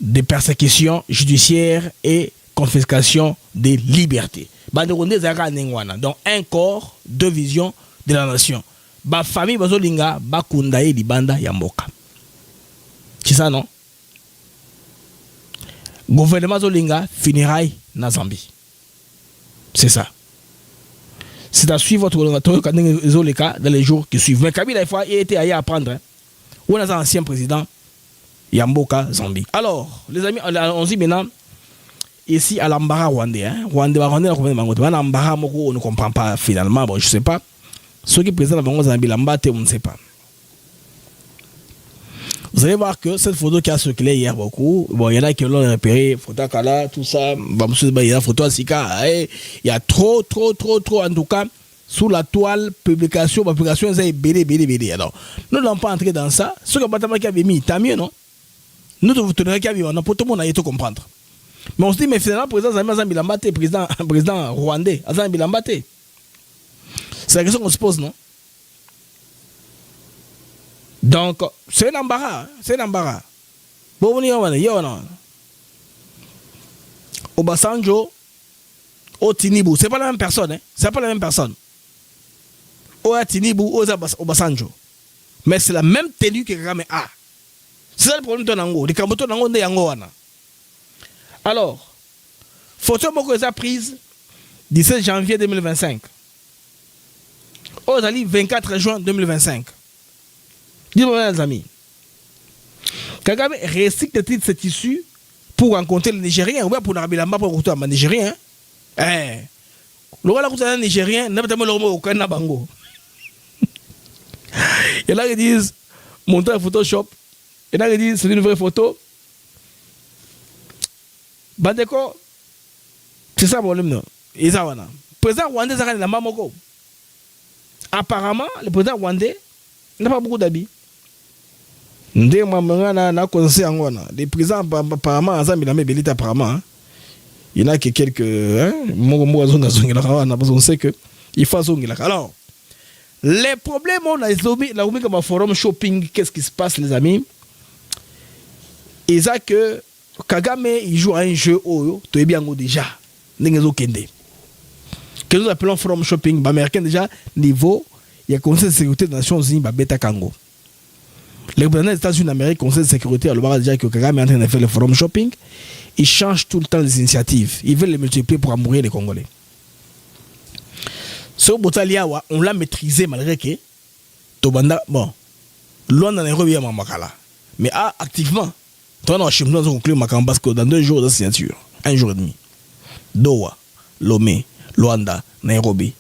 Speaker 1: de persécution judiciaire et confiscation des libertés. Donc un corps, deux visions de la nation. Ba famille bazolinga bakundaye libanda yamboka. C'est ça non? Gouvernement zolinga funérailles na Zambie. C'est ça. C'est à suivre votre cas dans les jours qui suivent. Mais Kabila il était allé apprendre. On a un ancien président Yamboka Zambie. Alors, les amis, on dit maintenant ici à l'embarras rwandais. L'embarras, on ne comprend pas finalement. Bon, je ne sais pas. Ceux qui présentent la Zambie, l'embarras, on ne sait pas. Vous allez voir que cette photo qui a circulé hier beaucoup, bon, il y en a qui l'ont repéré, photo Kala, tout ça, il y a photo Asika, il y a trop, en tout cas, sous la toile, publication, c'est BD. Alors, nous n'allons pas entrer dans ça. Ce que Batama qui avait mis, tant mieux, non? Nous devons tenir qui avait mis, on a pour tout le monde à y tout comprendre. Mais on se dit, mais finalement, président Zambie Lambate, président rwandais, Zambie Lambate. C'est la question qu'on se pose, non? Donc, c'est un embarras. Bon, Obasanjo, Otinibu, c'est pas la même personne. C'est pas la même personne. Otinibu, Obasanjo. Mais c'est la même tenue que Kagame a. C'est ça le problème de Nango. Les Kamboto Nango de Yangoana. Alors, photo Moko est prise 17 janvier 2025. Ozali 24 juin 2025. Dis-moi, les amis. Kagame recycle ce tissu pour rencontrer les Nigériens. Ou bien pour Nabilamba pour rencontrer les Nigériens. Le roi la Nigérien n'a pas de au Canada Bango. Il y en a qui disent monter un Photoshop. Il y en a qui disent c'est une vraie photo. Bandeko, c'est ça le problème. Le président rwandais a la Mamoko. Apparemment, le président rwandais n'a pas beaucoup d'habits. Les présidents apparemment apparemment il y en a que quelques on sait que il faut alors les problèmes on a la comme forum shopping. Qu'est-ce qui se passe les amis? Et ça que Kagame il joue à un jeu tu es bien déjà que nous appelons forum shopping américain déjà niveau il y a conseil de sécurité des Nations Unies bêta Kango. Les gouverneurs des États-Unis d'Amérique, Conseil de sécurité, le bar déjà que Kagame est en train de faire le forum shopping, ils changent tout le temps les initiatives. Ils veulent les multiplier pour amourir les Congolais. Ce Botaliawa, on l'a maîtrisé malgré que Tobanda, bon, loin dans les revues à Mamakala. Mais activement, toi, on a conclu Makambasco dans 2 jours de signature, 1 jour et demi. Doha, Lomé, Luanda, Nairobi,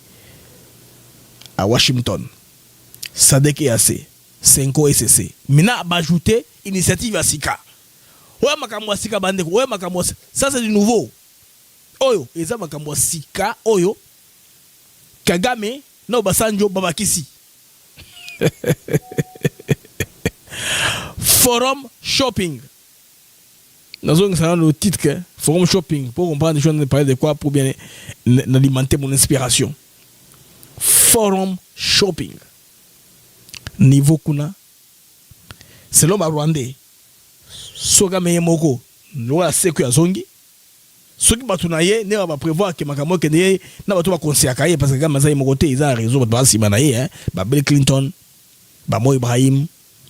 Speaker 1: à Washington, Sadek et AC. 5 SCC. Maintenant, ajouter initiative à Sika. Ouais, makambo sika bandeko. Ouais, makambo. Ça c'est du nouveau. Oyo, eza makambo sika oyo. Kagame na Obasanjo babakisi. Forum shopping. Nous avons le titre que Forum shopping pour comprendre je ne parler de quoi pour bien alimenter mon inspiration. Forum shopping. Niveau kuna. C'est l'homme rwandais. Soga meyemoko. Nous la seku ya zongi. Soki batunaye ne va prévoir que makamo ke ne na batu ba conseiller akaye parce que kama za imokote ils ont raison ba simanaye hein. Ba Bill Clinton, ba Mo Ibrahim,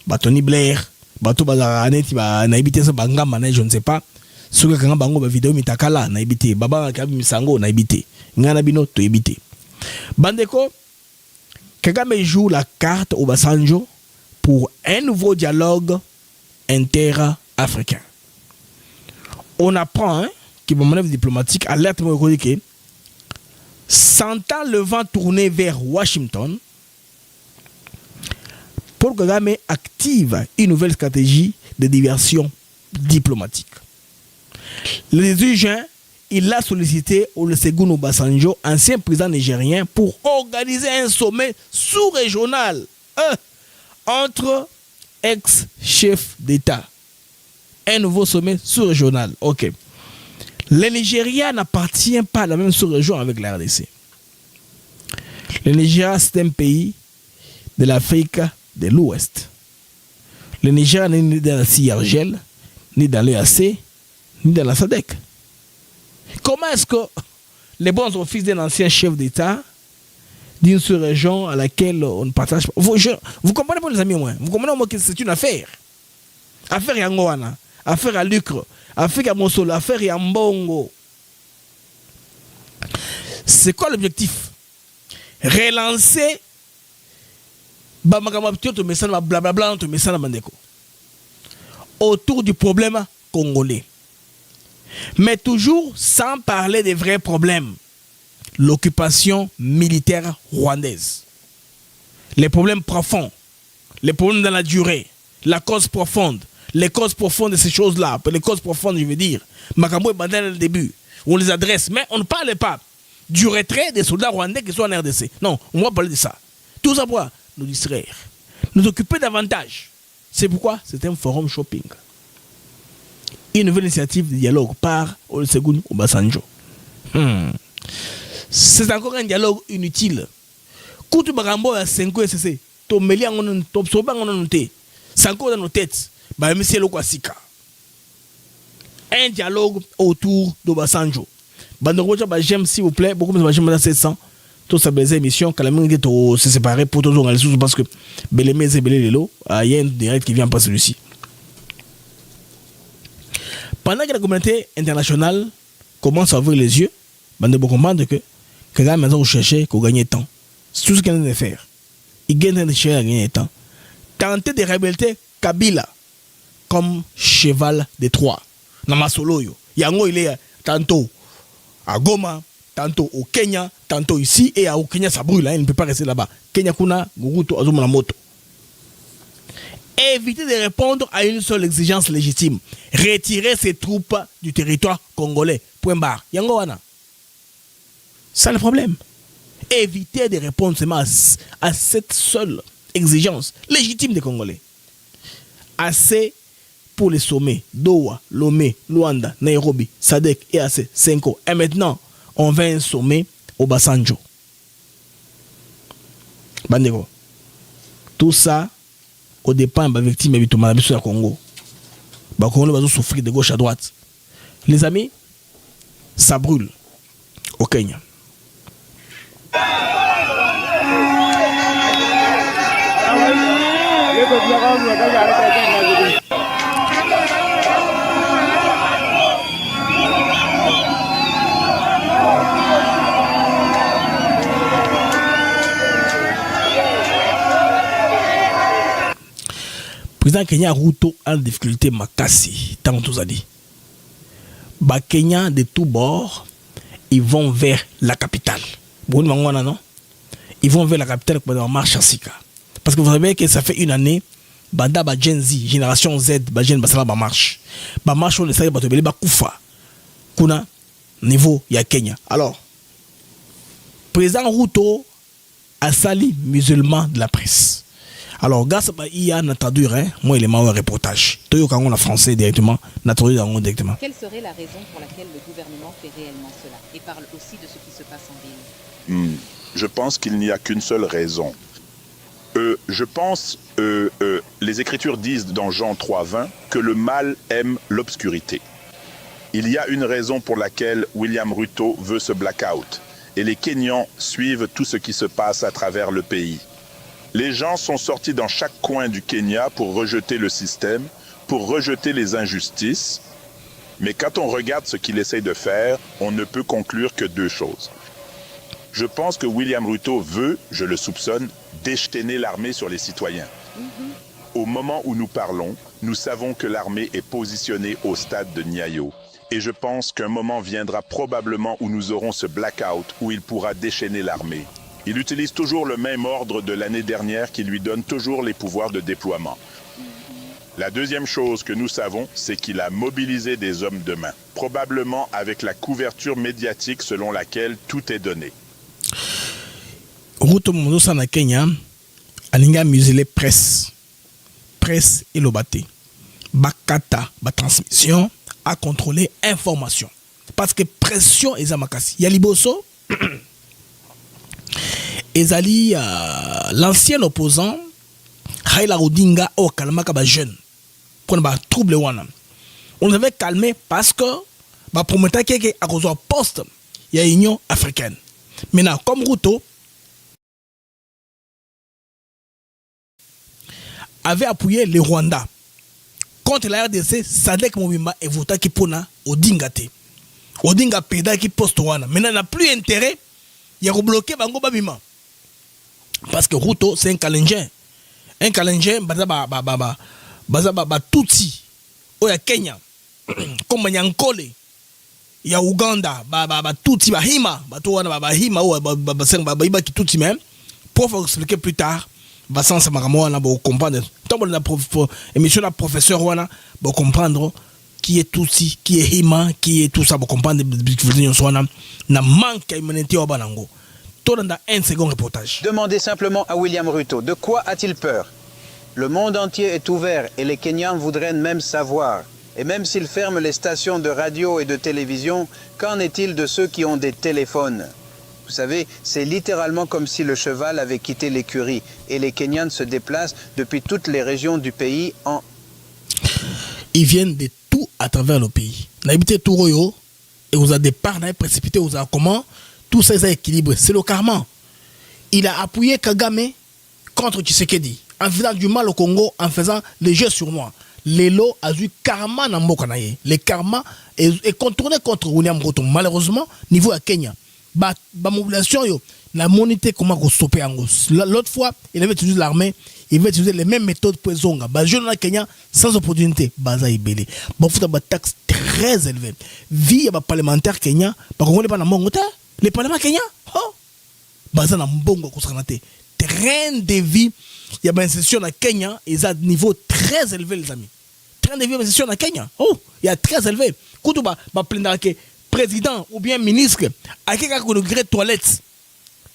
Speaker 1: ba Tony Blair. Bato bazara neti ba na ibité ça bangama na je ne sais pas ce que kanga bango ba vidéo mitakala na ibité baba ka misango na ibité ngana bino to ibité bandeko Kagame joue la carte au Obasanjo pour un nouveau dialogue inter-africain. On apprend que mon manœuvre diplomatique alerte moi que sentant le vent tourner vers Washington, Paul Kagame active une nouvelle stratégie de diversion diplomatique. Le 18 juin, il a sollicité Olusegun Obasanjo, ancien président nigérien, pour organiser un sommet sous-régional entre ex-chefs d'État. Un nouveau sommet sous-régional. Ok. Le Nigeria n'appartient pas à la même sous-région avec la RDC. Le Nigeria, c'est un pays de l'Afrique de l'Ouest. Le Nigeria n'est ni dans la CIRGL, ni dans l'EAC, ni dans la SADC. Comment est-ce que les bons offices d'un ancien chef d'État d'une sous-région à laquelle on ne partage pas... Vous comprenez pas les amis, moi? Vous comprenez moi que c'est une affaire? Affaire Yangoana, affaire à Lucre, affaire à Mosolo, affaire à Mbongo. C'est quoi l'objectif? Relancer autour du problème congolais. Mais toujours sans parler des vrais problèmes. L'occupation militaire rwandaise. Les problèmes profonds. Les problèmes dans la durée. La cause profonde. Les causes profondes de ces choses-là. Les causes profondes, je veux dire. Makambo est bandé le début. On les adresse. Mais on ne parle pas du retrait des soldats rwandais qui sont en RDC. Non, on va parler de ça. Tout ça pour nous distraire. Nous occuper davantage. C'est pourquoi c'est un forum shopping. Une nouvelle initiative de dialogue par Olusegun Obasanjo. C'est encore un dialogue inutile. Koutu Bagambo a 5 ans SCC. Tomeli en top soba en noté. C'est encore dans nos têtes. Bah monsieur Lokwasika. Un dialogue autour d'Obasanjo. Bandoroja bah j'aime s'il vous plaît. Beaucoup de j'aime dans 700. Tout ça baiser émission. Quand la main est se séparer pour toujours dans les sous parce que Belémé et Belé Lelo. Il y a un direct qui vient passer celui-ci. Pendant que la communauté internationale commence à ouvrir les yeux, on doit comprendre que Kagame a cherché qu'on gagne temps. C'est tout ce qu'il a de faire. Il gagne de chercher à gagner temps. Tenter de réhabiliter Kabila comme cheval de Troie. Dans ma solo, Yango il est tantôt à Goma, tantôt au Kenya, tantôt ici et au Kenya ça brûle, il ne peut pas rester là-bas. Kenya kuna Guruto Azuma la moto. Éviter de répondre à une seule exigence légitime. Retirer ses troupes du territoire congolais. Point barre. Yango wana. C'est le problème. Éviter de répondre seulement à cette seule exigence légitime des Congolais. Assez pour les sommets. Doha, Lomé, Luanda, Nairobi, Sadek, EAC, Senko. Et maintenant, on va un sommet au Obasanjo. Bandeko. Tout ça, au départ, les victimes de la Congo. Les Congolais vont souffrir de gauche à droite. Les amis, ça brûle au Kenya. Président Kenya Ruto en difficulté makasi, tant qu'on a dit. Bah Kenya de tous bords, ils vont vers la capitale. Non? Ils vont vers la capitale pour en marche à Sika. Parce que vous savez que ça fait une année banda ba Gen Z génération Z ba jeune basala ba marche on essaye ba tobeli ba kufa kuna niveau ya Kenya. Alors président Ruto a sali musulman de la presse. Alors grâce à IA n'a traduire moi il est un reportage toyo kango na français directement na traduire directement.
Speaker 4: Quelle serait la raison pour laquelle le gouvernement fait réellement cela et parle aussi de ce qui se passe en ville?
Speaker 5: Je pense qu'il n'y a qu'une seule raison. Je pense, les Écritures disent dans Jean 3,20 que le mal aime l'obscurité. Il y a une raison pour laquelle William Ruto veut ce blackout. Et les Kenyans suivent tout ce qui se passe à travers le pays. Les gens sont sortis dans chaque coin du Kenya pour rejeter le système, pour rejeter les injustices. Mais quand on regarde ce qu'il essaye de faire, on ne peut conclure que deux choses. Je pense que William Ruto veut, je le soupçonne, déchaîner l'armée sur les citoyens. Au moment où nous parlons, nous savons que l'armée est positionnée au stade de Nyayo. Et je pense qu'un moment viendra probablement où nous aurons ce blackout, où il pourra déchaîner l'armée. Il utilise toujours le même ordre de l'année dernière qui lui donne toujours les pouvoirs de déploiement. La deuxième chose que nous savons, c'est qu'il a mobilisé des hommes de main, probablement avec la couverture médiatique selon laquelle tout est donné.
Speaker 1: Ruto Monosa na Kenya alinga muselé presse et lobate bakata ba transmission à contrôler information parce que pression est amakasi ya liboso ezali l'ancien opposant Raila Odinga au kalmaka ba jeune pour ba trouble wana on avait calmé parce que ba promettait que à cause du poste il y a Union africaine. Maintenant comme Ruto avait appuyé le Rwanda contre la RDC, Sadek Mobimba et vota qui pona Odinga te. Odinga peda qui poste wana. Maintenant n'a plus intérêt, il y a rebloqué Bango Babima. Parce que Ruto c'est un Kalenjin. Un Kalenjin baza Tutsi au ya Kenya. Comme Nyankole. Il y a Uganda, Tutsi Bahima, Bahima ou Bahiba qui Tutsi même. Pour vous expliquer plus tard. Bassan Samaramo na bo comprendre tant la émission la professeur wana bo comprendre qui est Tutsi qui est Hima qui est tout ça bo comprendre na manque humanité au banango tout dans un second reportage.
Speaker 6: Demandez simplement à William Ruto de quoi a-t-il peur? Le monde entier est ouvert et les Kenyans voudraient même savoir. Et même s'ils ferment les stations de radio et de télévision, qu'en est-il de ceux qui ont des téléphones? Vous savez, c'est littéralement comme si le cheval avait quitté l'écurie et les Kenyans se déplacent depuis toutes les régions du pays en...
Speaker 1: Ils viennent de tout à travers le pays. N'habitez tout royo et vous avez des parts précipité, vous avez comment tout ça est équilibré. C'est le karma. Il a appuyé Kagame contre Tshisekedi en faisant du mal au Congo, en faisant les jeux sur moi. Lelo a eu karma dans Mokanaye. Le karma est contourné contre William Ruto. Malheureusement, niveau à Kenya. Ba mobilisation yo la monité comment stopper ango l'autre fois il avait utilisé l'armée il va utiliser les mêmes méthodes pour zonga ba jeune na Kenya sans opportunité baza ibele ba futa ba taxe très élevée vie ba parlementaire Kenya ba congolais pas na mongo ta le parlement Kenya oh baza na mbongo ko sanate train de vie il y a ba institution na Kenya et à niveau très élevé les amis train de vie institution na Kenya oh il y a très élevé kutu ba plaindre que président ou bien ministre, à quelqu'un qui a une toilette,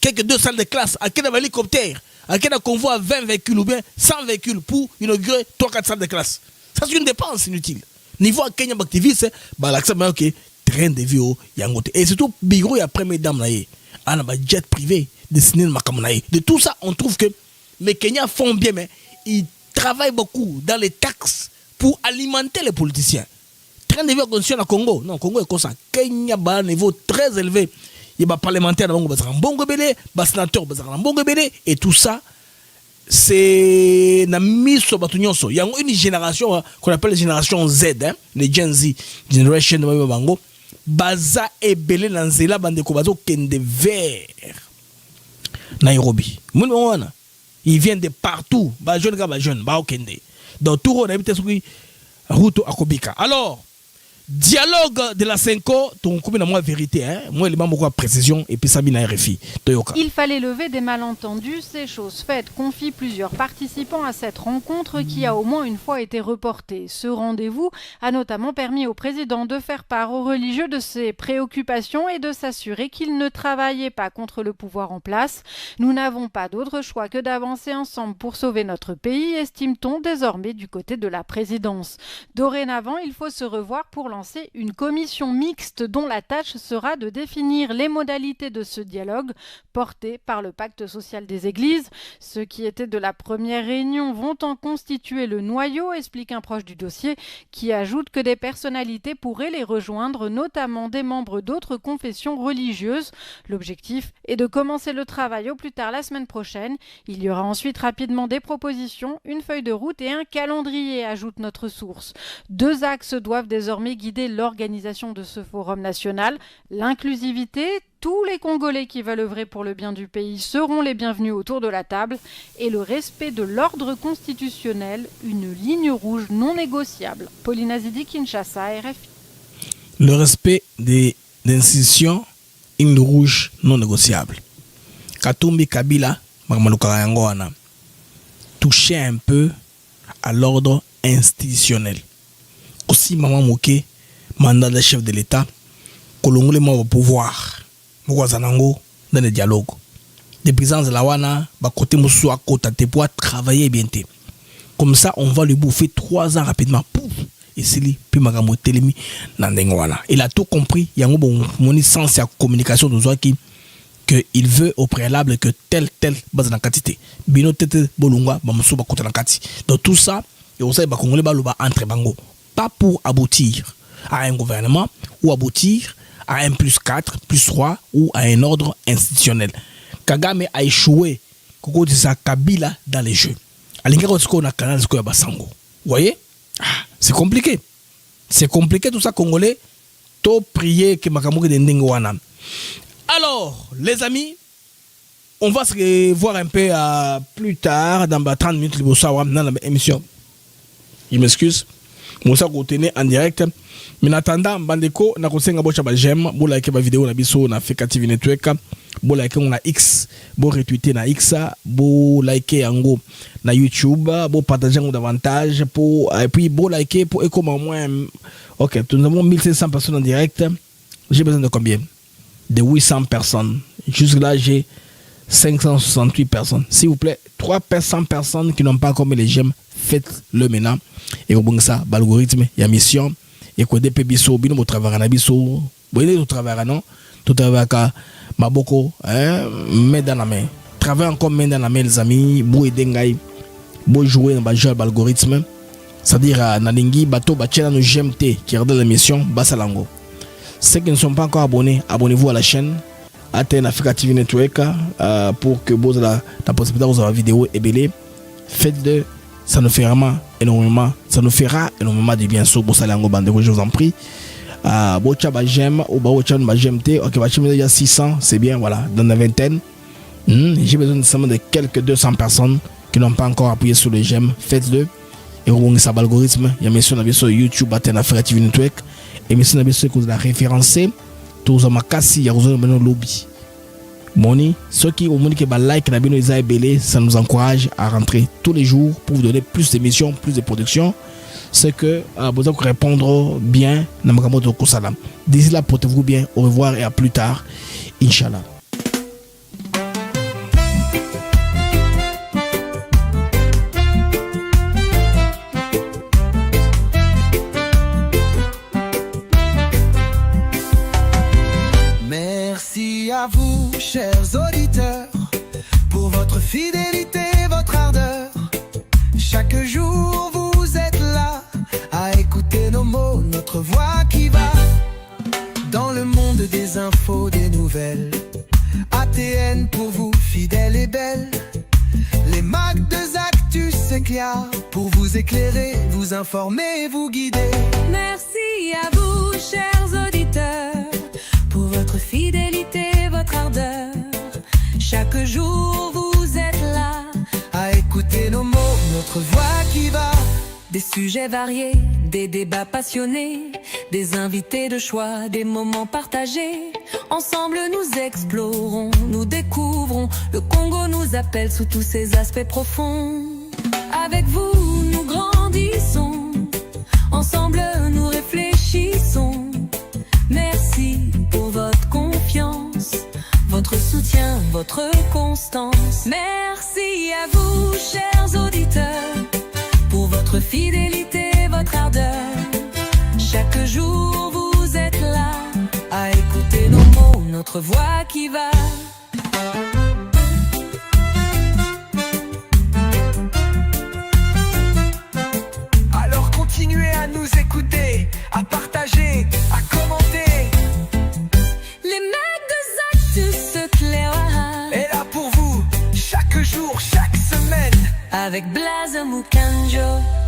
Speaker 1: quelques 2 salles de classe, à quel hélicoptère, à quel convoi 20 véhicules ou bien 100 véhicules pour inaugurer 3-4 salles de classe. Ça, c'est une dépense inutile. Niveau à Kenya, activiste, l'accès, ok, train de vie, yangote. Et surtout, bureau, il y a première dame, il y a un jet privé, destiné à Makamonaï. De tout ça, on trouve que les Kenyans font bien, mais ils travaillent beaucoup dans les taxes pour alimenter les politiciens. Train de vie condition à Congo. Non, Congo est comme ça. Kenya a un niveau très élevé. Il y a des parlementaires qui ont un bon gobelé, des sénateurs qui ont un bon gobelé, et tout ça, c'est la mise sur Batunion. Il y a une génération qu'on appelle la génération Z, les Gen Z, Generation de Bango, Baza et Belé Lanzela, Bandeko Bazo, Kende Vert, Nairobi. Ils viennent de partout. Jeune, Kende. Dans tout le monde, Ruto Akobika. Alors, Dialogue de la Senko, ton combien de moi vérité, hein? Moi, il y a beaucoup de précision et puis ça vient à RFI.
Speaker 7: Il fallait lever des malentendus, c'est chose faite, confient plusieurs participants à cette rencontre qui a au moins une fois été reportée. Ce rendez-vous a notamment permis au président de faire part aux religieux de ses préoccupations et de s'assurer qu'il ne travaillait pas contre le pouvoir en place. Nous n'avons pas d'autre choix que d'avancer ensemble pour sauver notre pays, estime-t-on désormais du côté de la présidence. Dorénavant, il faut se revoir pour lancer une commission mixte dont la tâche sera de définir les modalités de ce dialogue porté par le pacte social des églises. Ceux qui étaient de la première réunion vont en constituer le noyau, explique un proche du dossier, qui ajoute que des personnalités pourraient les rejoindre, notamment des membres d'autres confessions religieuses. L'objectif est de commencer le travail au plus tard la semaine prochaine. Il y aura ensuite rapidement des propositions, une feuille de route et un calendrier, ajoute notre source. 2 axes doivent désormais guider l'organisation de ce forum national, l'inclusivité. Tous les Congolais qui veulent œuvrer pour le bien du pays seront les bienvenus autour de la table, et le respect de l'ordre constitutionnel, une ligne rouge non négociable. Pauline Azidi, Kinshasa, RFI.
Speaker 1: Le respect des institutions, une ligne rouge non négociable. Katumbi Kabila, touchait un peu à l'ordre institutionnel. Aussi, Maman Moké, mandat de chef de l'État, Kolongole m'a au pouvoir, Mouazanango, dans le dialogue. Des présences de la Wana, côté Moussou à côté, pour travailler bien. Comme ça, on va lui bouffer 3 ans rapidement. Pouf! Et c'est lui, puis Magamo Telemi, Nandengwana. Il a tout compris. Il y a un bon sens de communication de Zouaki, qu'il veut au préalable que tel base dans la quantité. Bino tete bolunga, Bamoussou Bakote dans Kati. Donc tout ça, et on sait que Congolais Balouba entre Bango. Pas pour aboutir à un gouvernement ou aboutir à un +4, +3 ou à un ordre institutionnel. Kagame a échoué Koko Disa Kabila dans les jeux. Vous voyez? C'est compliqué. C'est compliqué tout ça, Congolais. To prier que Makamouke de Ndengwana. Alors, les amis, on va se voir un peu plus tard, dans 30 minutes, dans l'émission. Je m'excuse. Moussa Koutene en direct. Mais en attendant, Bandeko, na kosenga bocha ba j'aime, bo like ba vidéo na biso na Africa TV Network, bo like on na X, bo retweeter na X, bo like yango na YouTube, bo partager davantage pour et puis bo like pour et comme au moins OK, nous avons 1500 personnes en direct. J'ai besoin de combien? De 800 personnes. Jusque là, j'ai 568 personnes. S'il vous plaît, 300 personnes qui n'ont pas encore mis les j'aime, faites-le maintenant. Et au bon ça, l'algorithme, il y a mission. Et quoi des pébisso, bino mo travail na biso. Vous voyez tout travail non? Tout travail ka maboko, main dans la main. Travail encore main dans la main les amis, bo aider ngai, bo jouer dans jeu l'algorithme. C'est-à-dire na lingi bato ba chela no GMT qui regarde l'émission Basalango. Ceux qui ne sont pas encore abonnés, abonnez-vous à la chaîne Aten Africa TV Network pour que vous ayez la possibilité de voir la vidéo et belé. Faites-le, ça nous fait vraiment énormément, ça nous fera énormément de bien sur Bosalango Bandeko, je vous en prie. Bocha ba j'aime ou ba bocha ba GMT, OK, ba il y a 600, c'est bien, voilà, dans la vingtaine. J'ai besoin seulement de quelques 200 personnes qui n'ont pas encore appuyé sur le j'aime. Faites-le. Et on a l'algorithme, il y a mission sur YouTube Aten Africa TV Network. Et mission que vous avez référencé. Tous les makasi, il y a un lobby. Moni, ceux qui ont like na bino isa belé, ça nous encourage à rentrer tous les jours pour vous donner plus d'émissions, plus de production. C'est que vous allez répondre bien na makambo de Kosalam. D'ici là, portez-vous bien. Au revoir et à plus tard. Inch'Allah.
Speaker 8: À vous, chers auditeurs, pour votre fidélité, votre ardeur. Chaque jour, vous êtes là à écouter nos mots, notre voix qui va dans le monde des infos, des nouvelles. ATN pour vous, fidèle et belle. Les Mac de Actus, c'est clair pour vous éclairer, vous informer, vous guider.
Speaker 9: Merci à vous, chers auditeurs, pour votre fidélité, votre ardeur. Chaque jour vous êtes là
Speaker 8: à écouter nos mots, notre voix qui va
Speaker 9: Des sujets variés, des débats passionnés, des invités de choix, des moments partagés. Ensemble nous explorons, nous découvrons. Le Congo nous appelle sous tous ses aspects profonds. Avec vous nous grandissons, ensemble nous réfléchissons. Merci pour votre confiance, votre soutien, votre constance. Merci à vous, chers auditeurs, pour votre fidélité, votre ardeur. Chaque jour vous êtes là, à écouter nos mots, notre voix qui va.
Speaker 8: Alors continuez à nous écouter, à partager, à commenter.
Speaker 9: Les mecs de Zactus se clairent
Speaker 8: Et là pour vous, chaque jour, chaque semaine.
Speaker 9: avec Blaze Mukanjo.